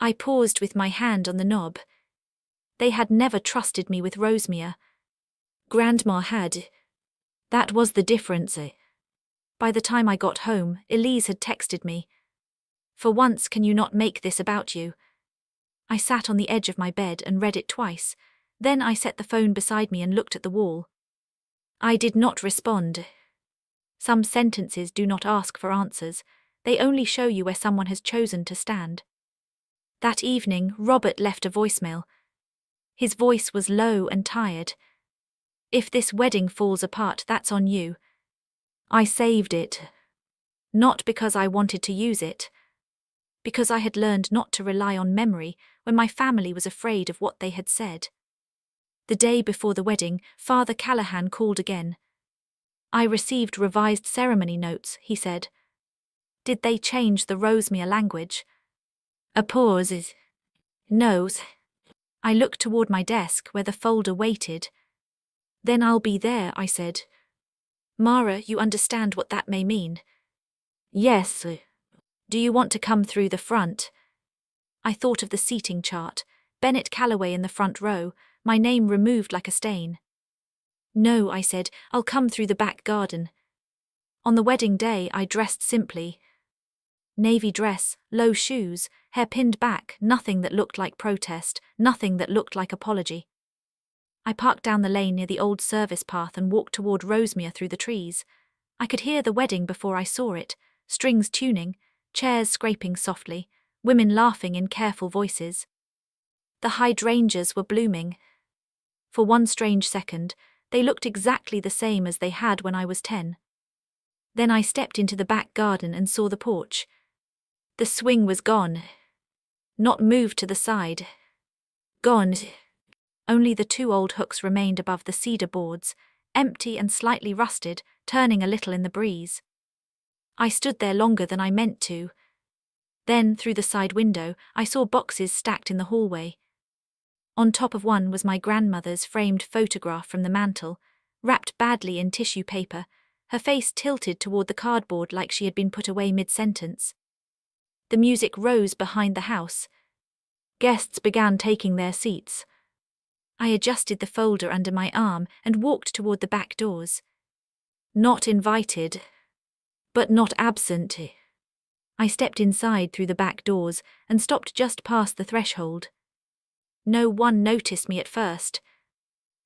I paused with my hand on the knob. They had never trusted me with Rosemere. Grandma had. That was the difference. By the time I got home, Elise had texted me. "For once, can you not make this about you?" I sat on the edge of my bed and read it twice. Then I set the phone beside me and looked at the wall. I did not respond. Some sentences do not ask for answers. They only show you where someone has chosen to stand. That evening, Robert left a voicemail. His voice was low and tired. "If this wedding falls apart, that's on you." I saved it. Not because I wanted to use it. Because I had learned not to rely on memory when my family was afraid of what they had said. The day before the wedding, Father Callahan called again. "I received revised ceremony notes," he said. "Did they change the Rosemere language?" A pause. "No." I looked toward my desk where the folder waited. "Then I'll be there," I said. "Mara, you understand what that may mean?" "Yes." "Do you want to come through the front?" I thought of the seating chart. Bennett Calloway in the front row, my name removed like a stain. "No," I said, "I'll come through the back garden." On the wedding day, I dressed simply. Navy dress, low shoes, hair pinned back, nothing that looked like protest, nothing that looked like apology. I parked down the lane near the old service path and walked toward Rosemere through the trees. I could hear the wedding before I saw it, strings tuning, chairs scraping softly, women laughing in careful voices. The hydrangeas were blooming. For one strange second, they looked exactly the same as they had when I was 10. Then I stepped into the back garden and saw the porch. The swing was gone. Not moved to the side. Gone. Only the two old hooks remained above the cedar boards, empty and slightly rusted, turning a little in the breeze. I stood there longer than I meant to. Then, through the side window, I saw boxes stacked in the hallway. On top of one was my grandmother's framed photograph from the mantel, wrapped badly in tissue paper, her face tilted toward the cardboard like she had been put away mid-sentence. The music rose behind the house. Guests began taking their seats. I adjusted the folder under my arm and walked toward the back doors. Not invited, but not absent. I stepped inside through the back doors and stopped just past the threshold. No one noticed me at first.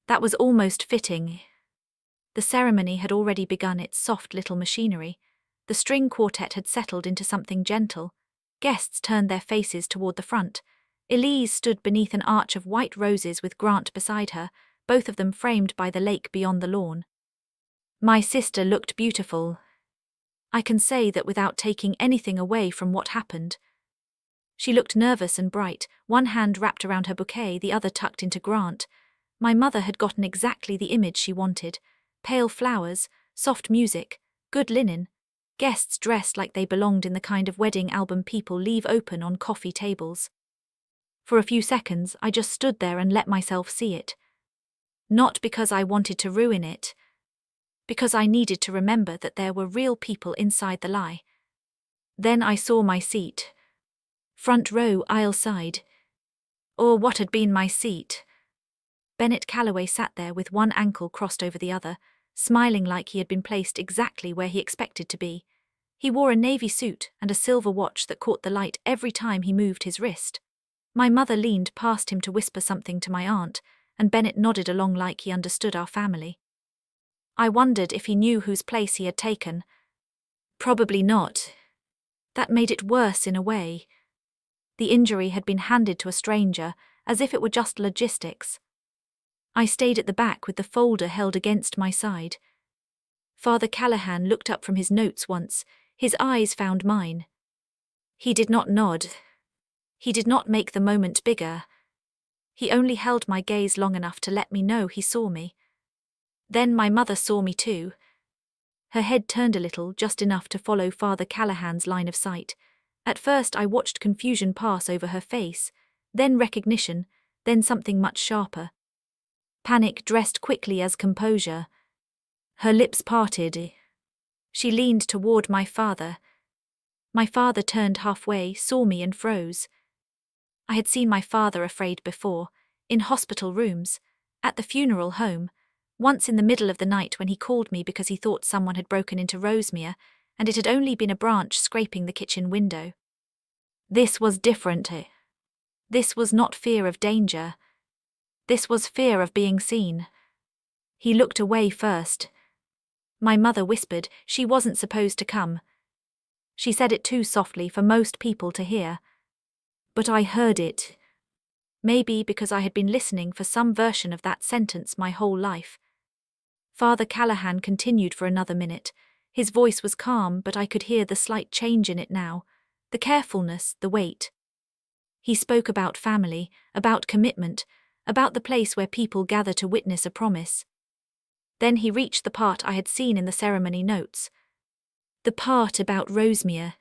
That was almost fitting. The ceremony had already begun its soft little machinery. The string quartet had settled into something gentle. Guests turned their faces toward the front. Elise stood beneath an arch of white roses with Grant beside her, both of them framed by the lake beyond the lawn. My sister looked beautiful. I can say that without taking anything away from what happened. She looked nervous and bright, one hand wrapped around her bouquet, the other tucked into Grant. My mother had gotten exactly the image she wanted. Pale flowers, soft music, good linen, guests dressed like they belonged in the kind of wedding album people leave open on coffee tables. For a few seconds, I just stood there and let myself see it. Not because I wanted to ruin it. Because I needed to remember that there were real people inside the lie. Then I saw my seat. Front row, aisle side. or what had been my seat. Bennett Calloway sat there with one ankle crossed over the other, smiling like he had been placed exactly where he expected to be. He wore a navy suit and a silver watch that caught the light every time he moved his wrist. My mother leaned past him to whisper something to my aunt, and Bennett nodded along like he understood our family. I wondered if he knew whose place he had taken. Probably not. That made it worse in a way. The injury had been handed to a stranger, as if it were just logistics. I stayed at the back with the folder held against my side. Father Callahan looked up from his notes once. His eyes found mine. He did not nod. He did not make the moment bigger. He only held my gaze long enough to let me know he saw me. Then my mother saw me too. Her head turned a little, just enough to follow Father Callahan's line of sight. At first I watched confusion pass over her face, then recognition, then something much sharper. Panic dressed quickly as composure. Her lips parted. She leaned toward my father. My father turned halfway, saw me and froze. I had seen my father afraid before, in hospital rooms, at the funeral home, once in the middle of the night when he called me because he thought someone had broken into Rosemere, and it had only been a branch scraping the kitchen window. This was different. This was not fear of danger. This was fear of being seen. He looked away first. My mother whispered she wasn't supposed to come. She said it too softly for most people to hear. But I heard it. Maybe because I had been listening for some version of that sentence my whole life. Father Callahan continued for another minute. His voice was calm, but I could hear the slight change in it now, the carefulness, the weight. He spoke about family, about commitment, about the place where people gather to witness a promise. Then he reached the part I had seen in the ceremony notes. The part about Rosemere.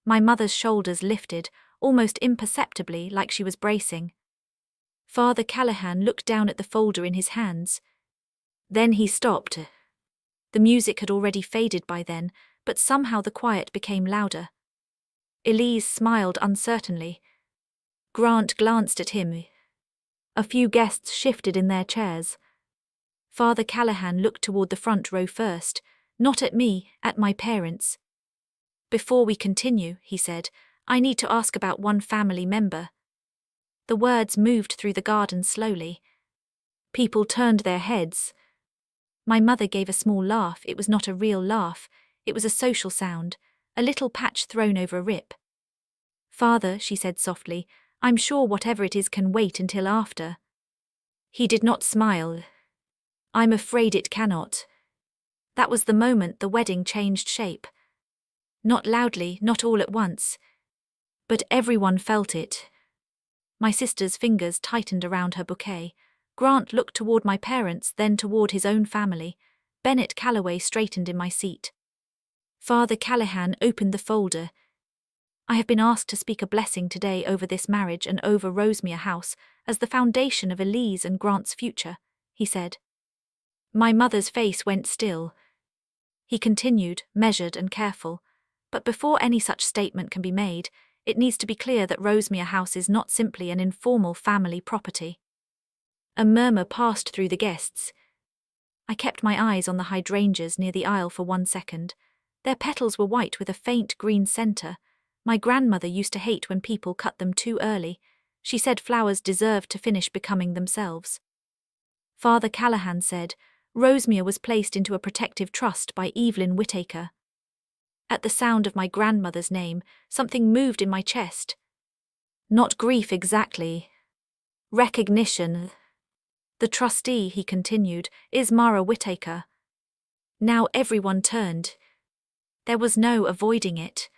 My mother's shoulders lifted, almost imperceptibly, like she was bracing. Father Callahan looked down at the folder in his hands. Then he stopped. The music had already faded by then, but somehow the quiet became louder. Elise smiled uncertainly. Grant glanced at him. A few guests shifted in their chairs. Father Callahan looked toward the front row first, not at me, at my parents. Before we continue, he said, I need to ask about one family member. The words moved through the garden slowly. People turned their heads. My mother gave a small laugh. It was not a real laugh. It was a social sound, a little patch thrown over a rip. Father, she said softly, I'm sure whatever it is can wait until after. He did not smile. I'm afraid it cannot. That was the moment the wedding changed shape. Not loudly, not all at once. But everyone felt it. My sister's fingers tightened around her bouquet. Grant looked toward my parents, then toward his own family. Bennett Calloway straightened in my seat. Father Callahan opened the folder. I have been asked to speak a blessing today over this marriage and over Rosemere House as the foundation of Elise and Grant's future, he said. My mother's face went still. He continued, measured and careful. But before any such statement can be made, it needs to be clear that Rosemere House is not simply an informal family property. A murmur passed through the guests. I kept my eyes on the hydrangeas near the aisle for 1 second. Their petals were white with a faint green center. My grandmother used to hate when people cut them too early. She said flowers deserved to finish becoming themselves. Father Callahan said, Rosemere was placed into a protective trust by Evelyn Whittaker. At the sound of my grandmother's name, something moved in my chest. Not grief exactly. Recognition. The trustee, he continued, is Mara Whittaker. Now everyone turned. There was no avoiding it.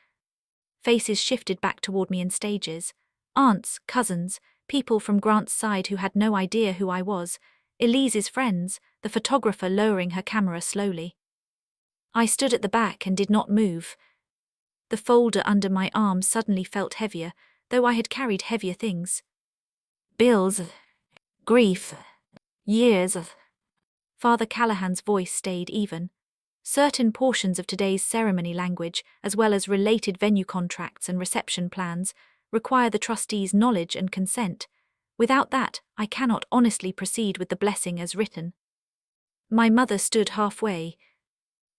Faces shifted back toward me in stages. Aunts, cousins, people from Grant's side who had no idea who I was, Elise's friends, the photographer lowering her camera slowly. I stood at the back and did not move. The folder under my arm suddenly felt heavier, though I had carried heavier things. Bills. Grief. Years. Father Callahan's voice stayed even. Certain portions of today's ceremony language, as well as related venue contracts and reception plans, require the trustee's knowledge and consent. Without that, I cannot honestly proceed with the blessing as written. My mother stood halfway.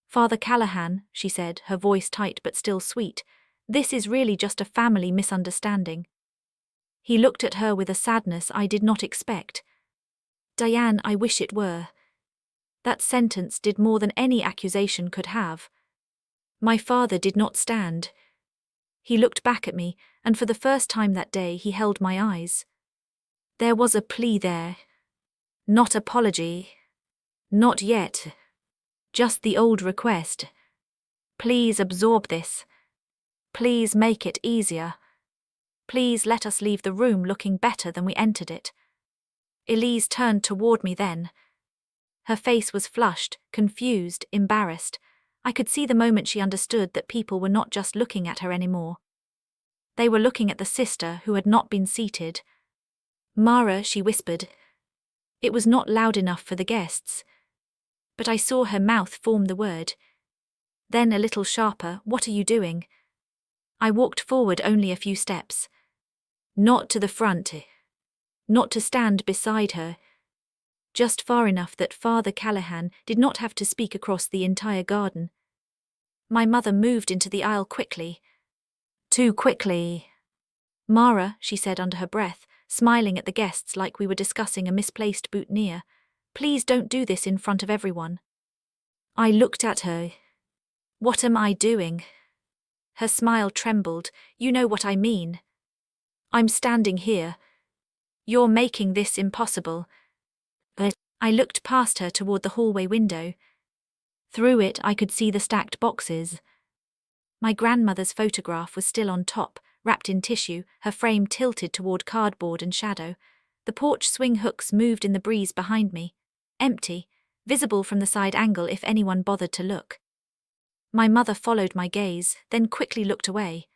Father Callahan, she said, her voice tight but still sweet, this is really just a family misunderstanding. He looked at her with a sadness I did not expect. Diane, I wish it were. That sentence did more than any accusation could have. My father did not stand. He looked back at me, and for the first time that day he held my eyes. There was a plea there. Not apology. Not yet. Just the old request. Please absorb this. Please make it easier. Please let us leave the room looking better than we entered it. Elise turned toward me then. Her face was flushed, confused, embarrassed. I could see the moment she understood that people were not just looking at her anymore. They were looking at the sister who had not been seated. Mara, she whispered. It was not loud enough for the guests. But I saw her mouth form the word. Then a little sharper, what are you doing? I walked forward only a few steps. Not to the front. Not to stand beside her. Just far enough that Father Callahan did not have to speak across the entire garden. My mother moved into the aisle quickly. Too quickly. Mara, she said under her breath, smiling at the guests like we were discussing a misplaced boutonniere. Please don't do this in front of everyone. I looked at her. What am I doing? Her smile trembled. You know what I mean. I'm standing here. You're making this impossible. I looked past her toward the hallway window. Through it I could see the stacked boxes. My grandmother's photograph was still on top, wrapped in tissue, her frame tilted toward cardboard and shadow. The porch swing hooks moved in the breeze behind me. Empty, visible from the side angle if anyone bothered to look. My mother followed my gaze, then quickly looked away.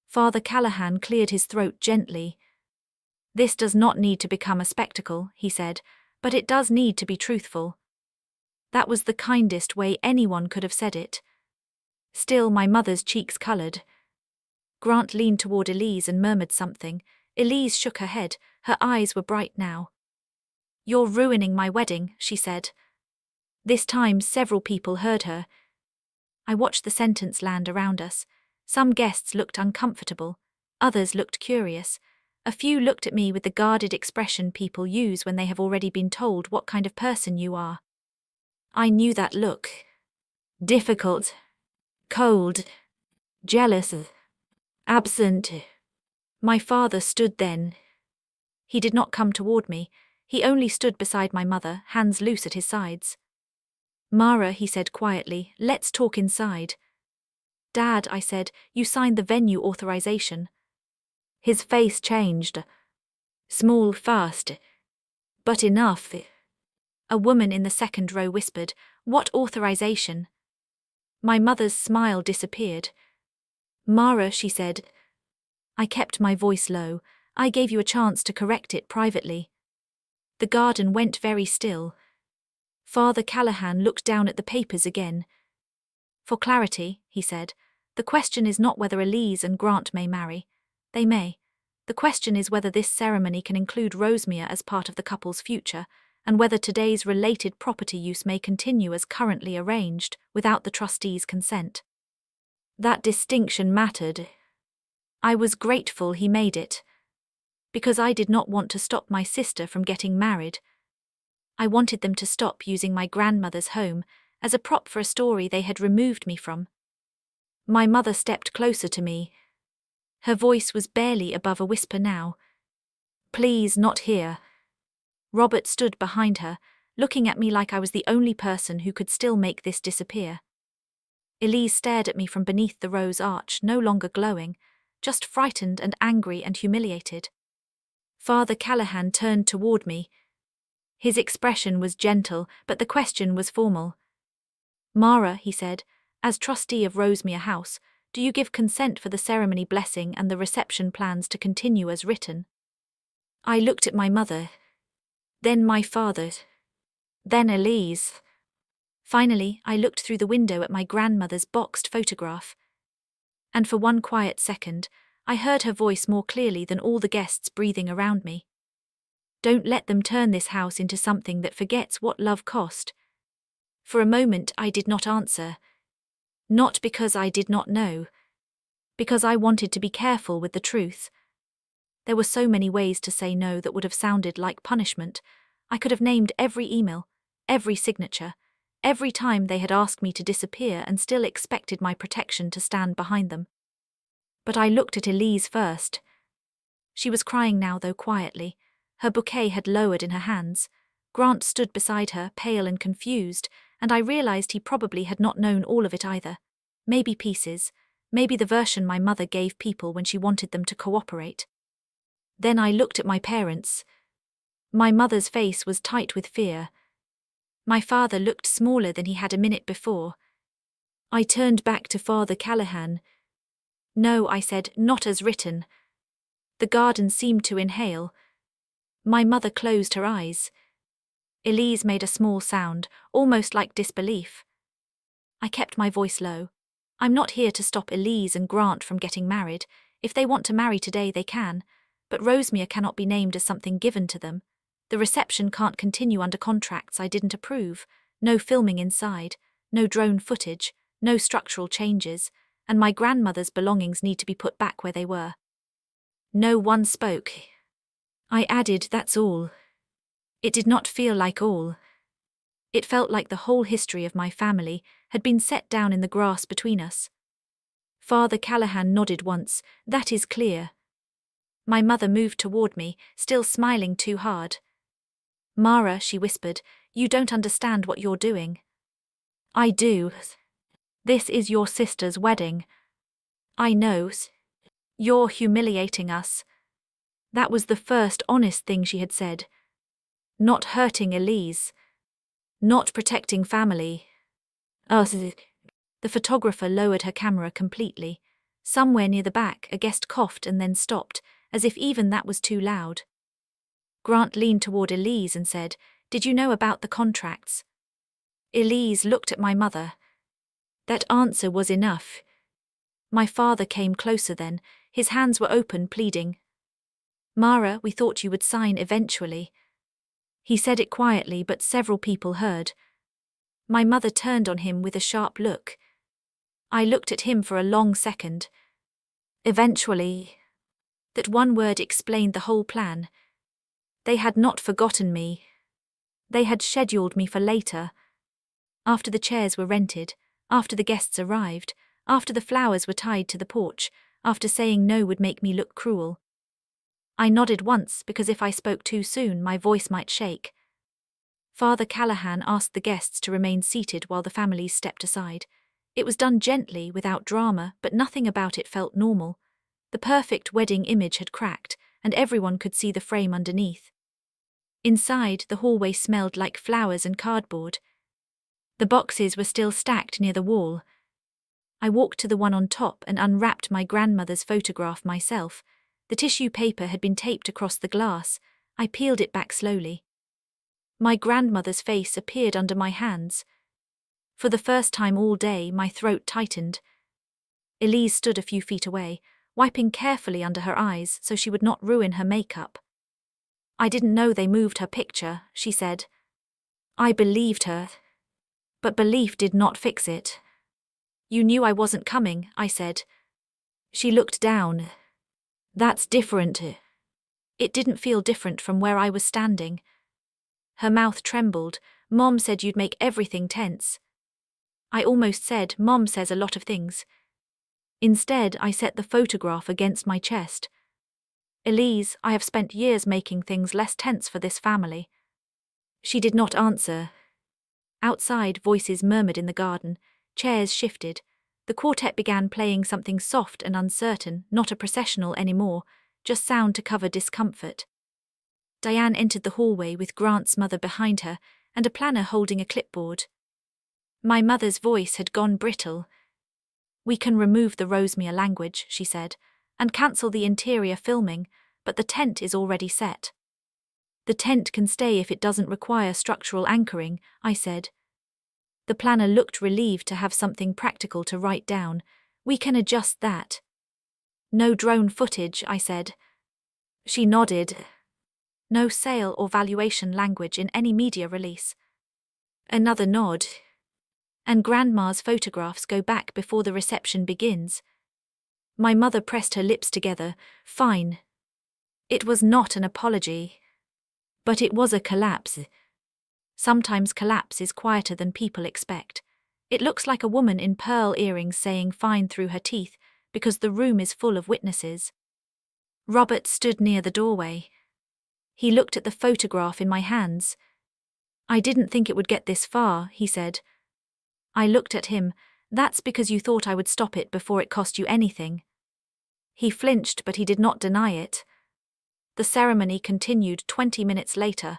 Father Callahan cleared his throat gently. This does not need to become a spectacle, he said, but it does need to be truthful. That was the kindest way anyone could have said it. Still, my mother's cheeks colored. Grant leaned toward Elise and murmured something. Elise shook her head, her eyes were bright now. You're ruining my wedding, she said. This time several people heard her. I watched the sentence land around us. Some guests looked uncomfortable, others looked curious. A few looked at me with the guarded expression people use when they have already been told what kind of person you are. I knew that look. Difficult. Cold. Jealous. Absent. My father stood then. He did not come toward me. He only stood beside my mother, hands loose at his sides. Mara, he said quietly, let's talk inside. Dad, I said, you signed the venue authorization. His face changed. Small, fast. But enough. A woman in the second row whispered, what authorization? My mother's smile disappeared. Mara, she said. I kept my voice low. I gave you a chance to correct it privately. The garden went very still. Father Callahan looked down at the papers again. For clarity, he said, the question is not whether Elise and Grant may marry. They may. The question is whether this ceremony can include Rosemere as part of the couple's future, and whether today's related property use may continue as currently arranged, without the trustees' consent. That distinction mattered. I was grateful he made it. Because I did not want to stop my sister from getting married. I wanted them to stop using my grandmother's home as a prop for a story they had removed me from. My mother stepped closer to me. Her voice was barely above a whisper now. Please, not here. Robert stood behind her, looking at me like I was the only person who could still make this disappear. Elise stared at me from beneath the rose arch, no longer glowing, just frightened and angry and humiliated. Father Callahan turned toward me. His expression was gentle, but the question was formal. Mara, he said, as trustee of Rosemere House, do you give consent for the ceremony blessing and the reception plans to continue as written? I looked at my mother. Then my father. Then Elise. Finally, I looked through the window at my grandmother's boxed photograph. And for one quiet second, I heard her voice more clearly than all the guests breathing around me. Don't let them turn this house into something that forgets what love cost. For a moment I did not answer. Not because I did not know. Because I wanted to be careful with the truth. There were so many ways to say no that would have sounded like punishment. I could have named every email, every signature, every time they had asked me to disappear and still expected my protection to stand behind them. But I looked at Elise first. She was crying now, though quietly. Her bouquet had lowered in her hands. Grant stood beside her, pale and confused, and I realized he probably had not known all of it either. Maybe pieces, maybe the version my mother gave people when she wanted them to cooperate. Then I looked at my parents. My mother's face was tight with fear. My father looked smaller than he had a minute before. I turned back to Father Callahan. No, I said, not as written. The garden seemed to inhale. My mother closed her eyes. Elise made a small sound, almost like disbelief. I kept my voice low. I'm not here to stop Elise and Grant from getting married. If they want to marry today, they can. But Rosemere cannot be named as something given to them. The reception can't continue under contracts I didn't approve. No filming inside, no drone footage, no structural changes, and my grandmother's belongings need to be put back where they were. No one spoke. I added, that's all. It did not feel like all. It felt like the whole history of my family had been set down in the grass between us. Father Callahan nodded once, that is clear. My mother moved toward me, still smiling too hard. Mara, she whispered, you don't understand what you're doing. I do. This is your sister's wedding. I know. You're humiliating us. That was the first honest thing she had said. Not hurting Elise. Not protecting family. Us. The photographer lowered her camera completely. Somewhere near the back, a guest coughed and then stopped, as if even that was too loud. Grant leaned toward Elise and said, did you know about the contracts? Elise looked at my mother. That answer was enough. My father came closer then. His hands were open, pleading. Mara, we thought you would sign eventually. He said it quietly, but several people heard. My mother turned on him with a sharp look. I looked at him for a long second. Eventually. That one word explained the whole plan. They had not forgotten me. They had scheduled me for later. After the chairs were rented, after the guests arrived, after the flowers were tied to the porch, after saying no would make me look cruel. I nodded once because if I spoke too soon, my voice might shake. Father Callahan asked the guests to remain seated while the families stepped aside. It was done gently, without drama, but nothing about it felt normal. The perfect wedding image had cracked, and everyone could see the frame underneath. Inside, the hallway smelled like flowers and cardboard. The boxes were still stacked near the wall. I walked to the one on top and unwrapped my grandmother's photograph myself. The tissue paper had been taped across the glass. I peeled it back slowly. My grandmother's face appeared under my hands. For the first time all day, my throat tightened. Elise stood a few feet away, wiping carefully under her eyes so she would not ruin her makeup. I didn't know they moved her picture, she said. I believed her. But belief did not fix it. You knew I wasn't coming, I said. She looked down. That's different. It didn't feel different from where I was standing. Her mouth trembled. Mom said you'd make everything tense. I almost said, Mom says a lot of things. Instead, I set the photograph against my chest. Elise, I have spent years making things less tense for this family. She did not answer. Outside, voices murmured in the garden. Chairs shifted. The quartet began playing something soft and uncertain, not a processional anymore, just sound to cover discomfort. Diane entered the hallway with Grant's mother behind her and a planner holding a clipboard. My mother's voice had gone brittle. We can remove the Rosemere language, she said, and cancel the interior filming, but the tent is already set. The tent can stay if it doesn't require structural anchoring, I said. The planner looked relieved to have something practical to write down. We can adjust that. No drone footage, I said. She nodded. No sale or valuation language in any media release. Another nod. And Grandma's photographs go back before the reception begins. My mother pressed her lips together. Fine. It was not an apology. But it was a collapse. Sometimes collapse is quieter than people expect. It looks like a woman in pearl earrings saying fine through her teeth, because the room is full of witnesses. Robert stood near the doorway. He looked at the photograph in my hands. I didn't think it would get this far, he said. I looked at him. That's because you thought I would stop it before it cost you anything. He flinched, but he did not deny it. The ceremony continued 20 minutes later.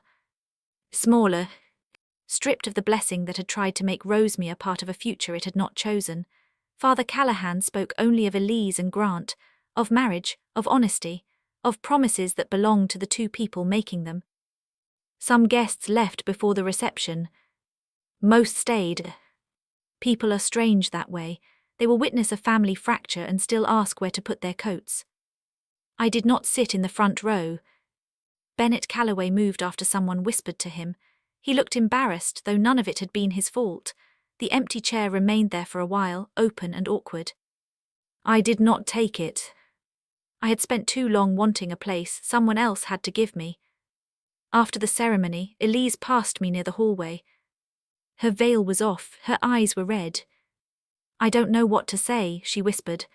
Smaller, stripped of the blessing that had tried to make Rosemere part of a future it had not chosen. Father Callahan spoke only of Elise and Grant, of marriage, of honesty, of promises that belonged to the two people making them. Some guests left before the reception. Most stayed. People are strange that way. They will witness a family fracture and still ask where to put their coats. I did not sit in the front row. Bennett Calloway moved after someone whispered to him. He looked embarrassed, though none of it had been his fault. The empty chair remained there for a while, open and awkward. I did not take it. I had spent too long wanting a place someone else had to give me. After the ceremony, Elise passed me near the hallway. Her veil was off, her eyes were red. I don't know what to say, she whispered.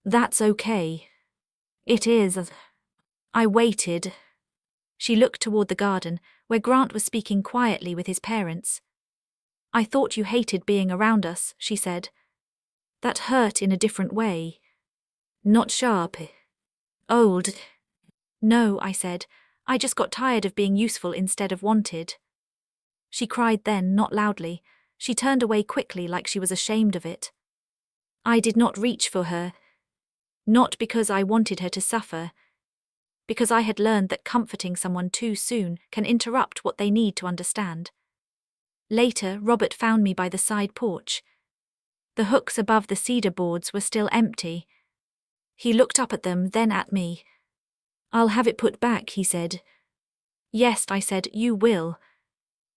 That's okay. It is. I waited. She looked toward the garden, where Grant was speaking quietly with his parents. I thought you hated being around us, she said. That hurt in a different way. Not sharp. Old. No, I said. I just got tired of being useful instead of wanted. She cried then, not loudly. She turned away quickly like she was ashamed of it. I did not reach for her. Not because I wanted her to suffer. Because I had learned that comforting someone too soon can interrupt what they need to understand. Later, Robert found me by the side porch. The hooks above the cedar boards were still empty. He looked up at them, then at me. I'll have it put back, he said. Yes, I said, you will.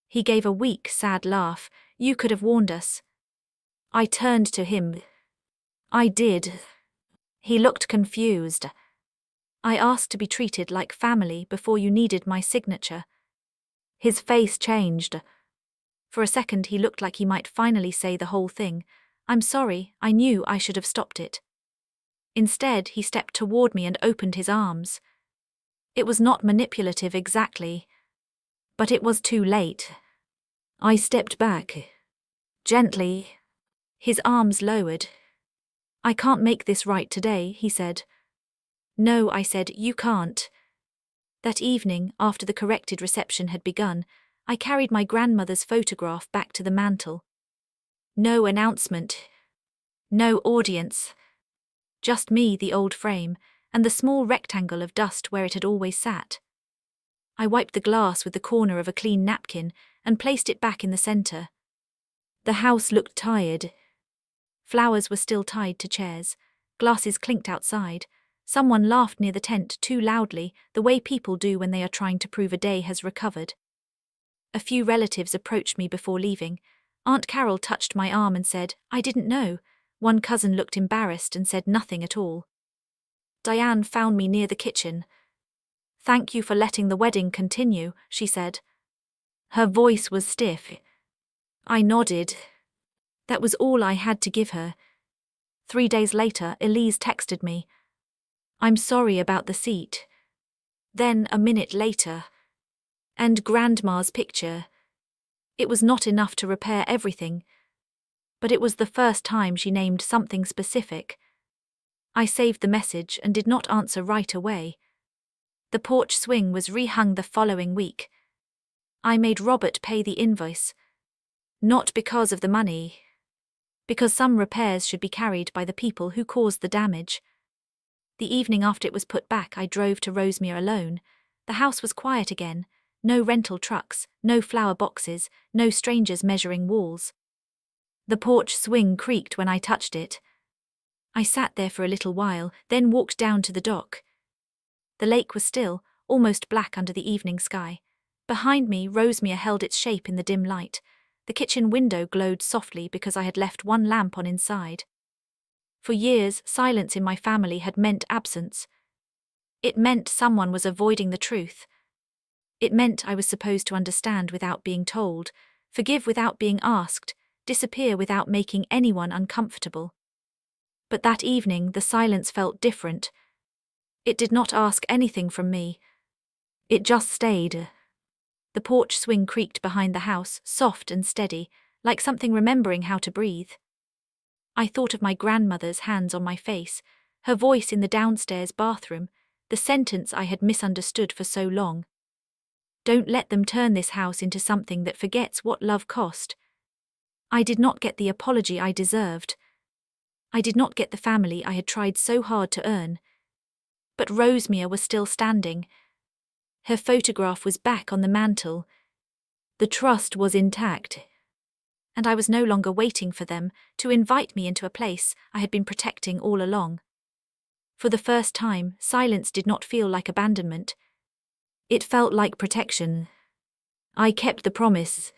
He gave a weak, sad laugh. You could have warned us. I turned to him. I did. He looked confused. I asked to be treated like family before you needed my signature. His face changed. For a second he looked like he might finally say the whole thing. I'm sorry, I knew I should have stopped it. Instead, he stepped toward me and opened his arms. It was not manipulative exactly. But it was too late. I stepped back. Gently. His arms lowered. I can't make this right today, he said. No, I said, you can't. That evening, after the corrected reception had begun, I carried my grandmother's photograph back to the mantel. No announcement. No audience. Just me, the old frame, and the small rectangle of dust where it had always sat. I wiped the glass with the corner of a clean napkin and placed it back in the center. The house looked tired. Flowers were still tied to chairs. Glasses clinked outside. Someone laughed near the tent too loudly, the way people do when they are trying to prove a day has recovered. A few relatives approached me before leaving. Aunt Carol touched my arm and said, I didn't know. One cousin looked embarrassed and said nothing at all. Diane found me near the kitchen. Thank you for letting the wedding continue, she said. Her voice was stiff. I nodded. That was all I had to give her. 3 days later, Elise texted me. I'm sorry about the seat. Then, a minute later. And Grandma's picture. It was not enough to repair everything, but it was the first time she named something specific. I saved the message and did not answer right away. The porch swing was rehung the following week. I made Robert pay the invoice. Not because of the money. Because some repairs should be carried by the people who caused the damage. The evening after it was put back, I drove to Rosemere alone. The house was quiet again. No rental trucks, no flower boxes, no strangers measuring walls. The porch swing creaked when I touched it. I sat there for a little while, then walked down to the dock. The lake was still, almost black under the evening sky. Behind me, Rosemere held its shape in the dim light. The kitchen window glowed softly because I had left one lamp on inside. For years, silence in my family had meant absence. It meant someone was avoiding the truth. It meant I was supposed to understand without being told, forgive without being asked, disappear without making anyone uncomfortable. But that evening, the silence felt different. It did not ask anything from me. It just stayed. The porch swing creaked behind the house, soft and steady, like something remembering how to breathe. I thought of my grandmother's hands on my face, her voice in the downstairs bathroom, the sentence I had misunderstood for so long. Don't let them turn this house into something that forgets what love cost. I did not get the apology I deserved. I did not get the family I had tried so hard to earn. But Rosemere was still standing. Her photograph was back on the mantel. The trust was intact. And I was no longer waiting for them to invite me into a place I had been protecting all along. For the first time, silence did not feel like abandonment. It felt like protection. I kept the promise.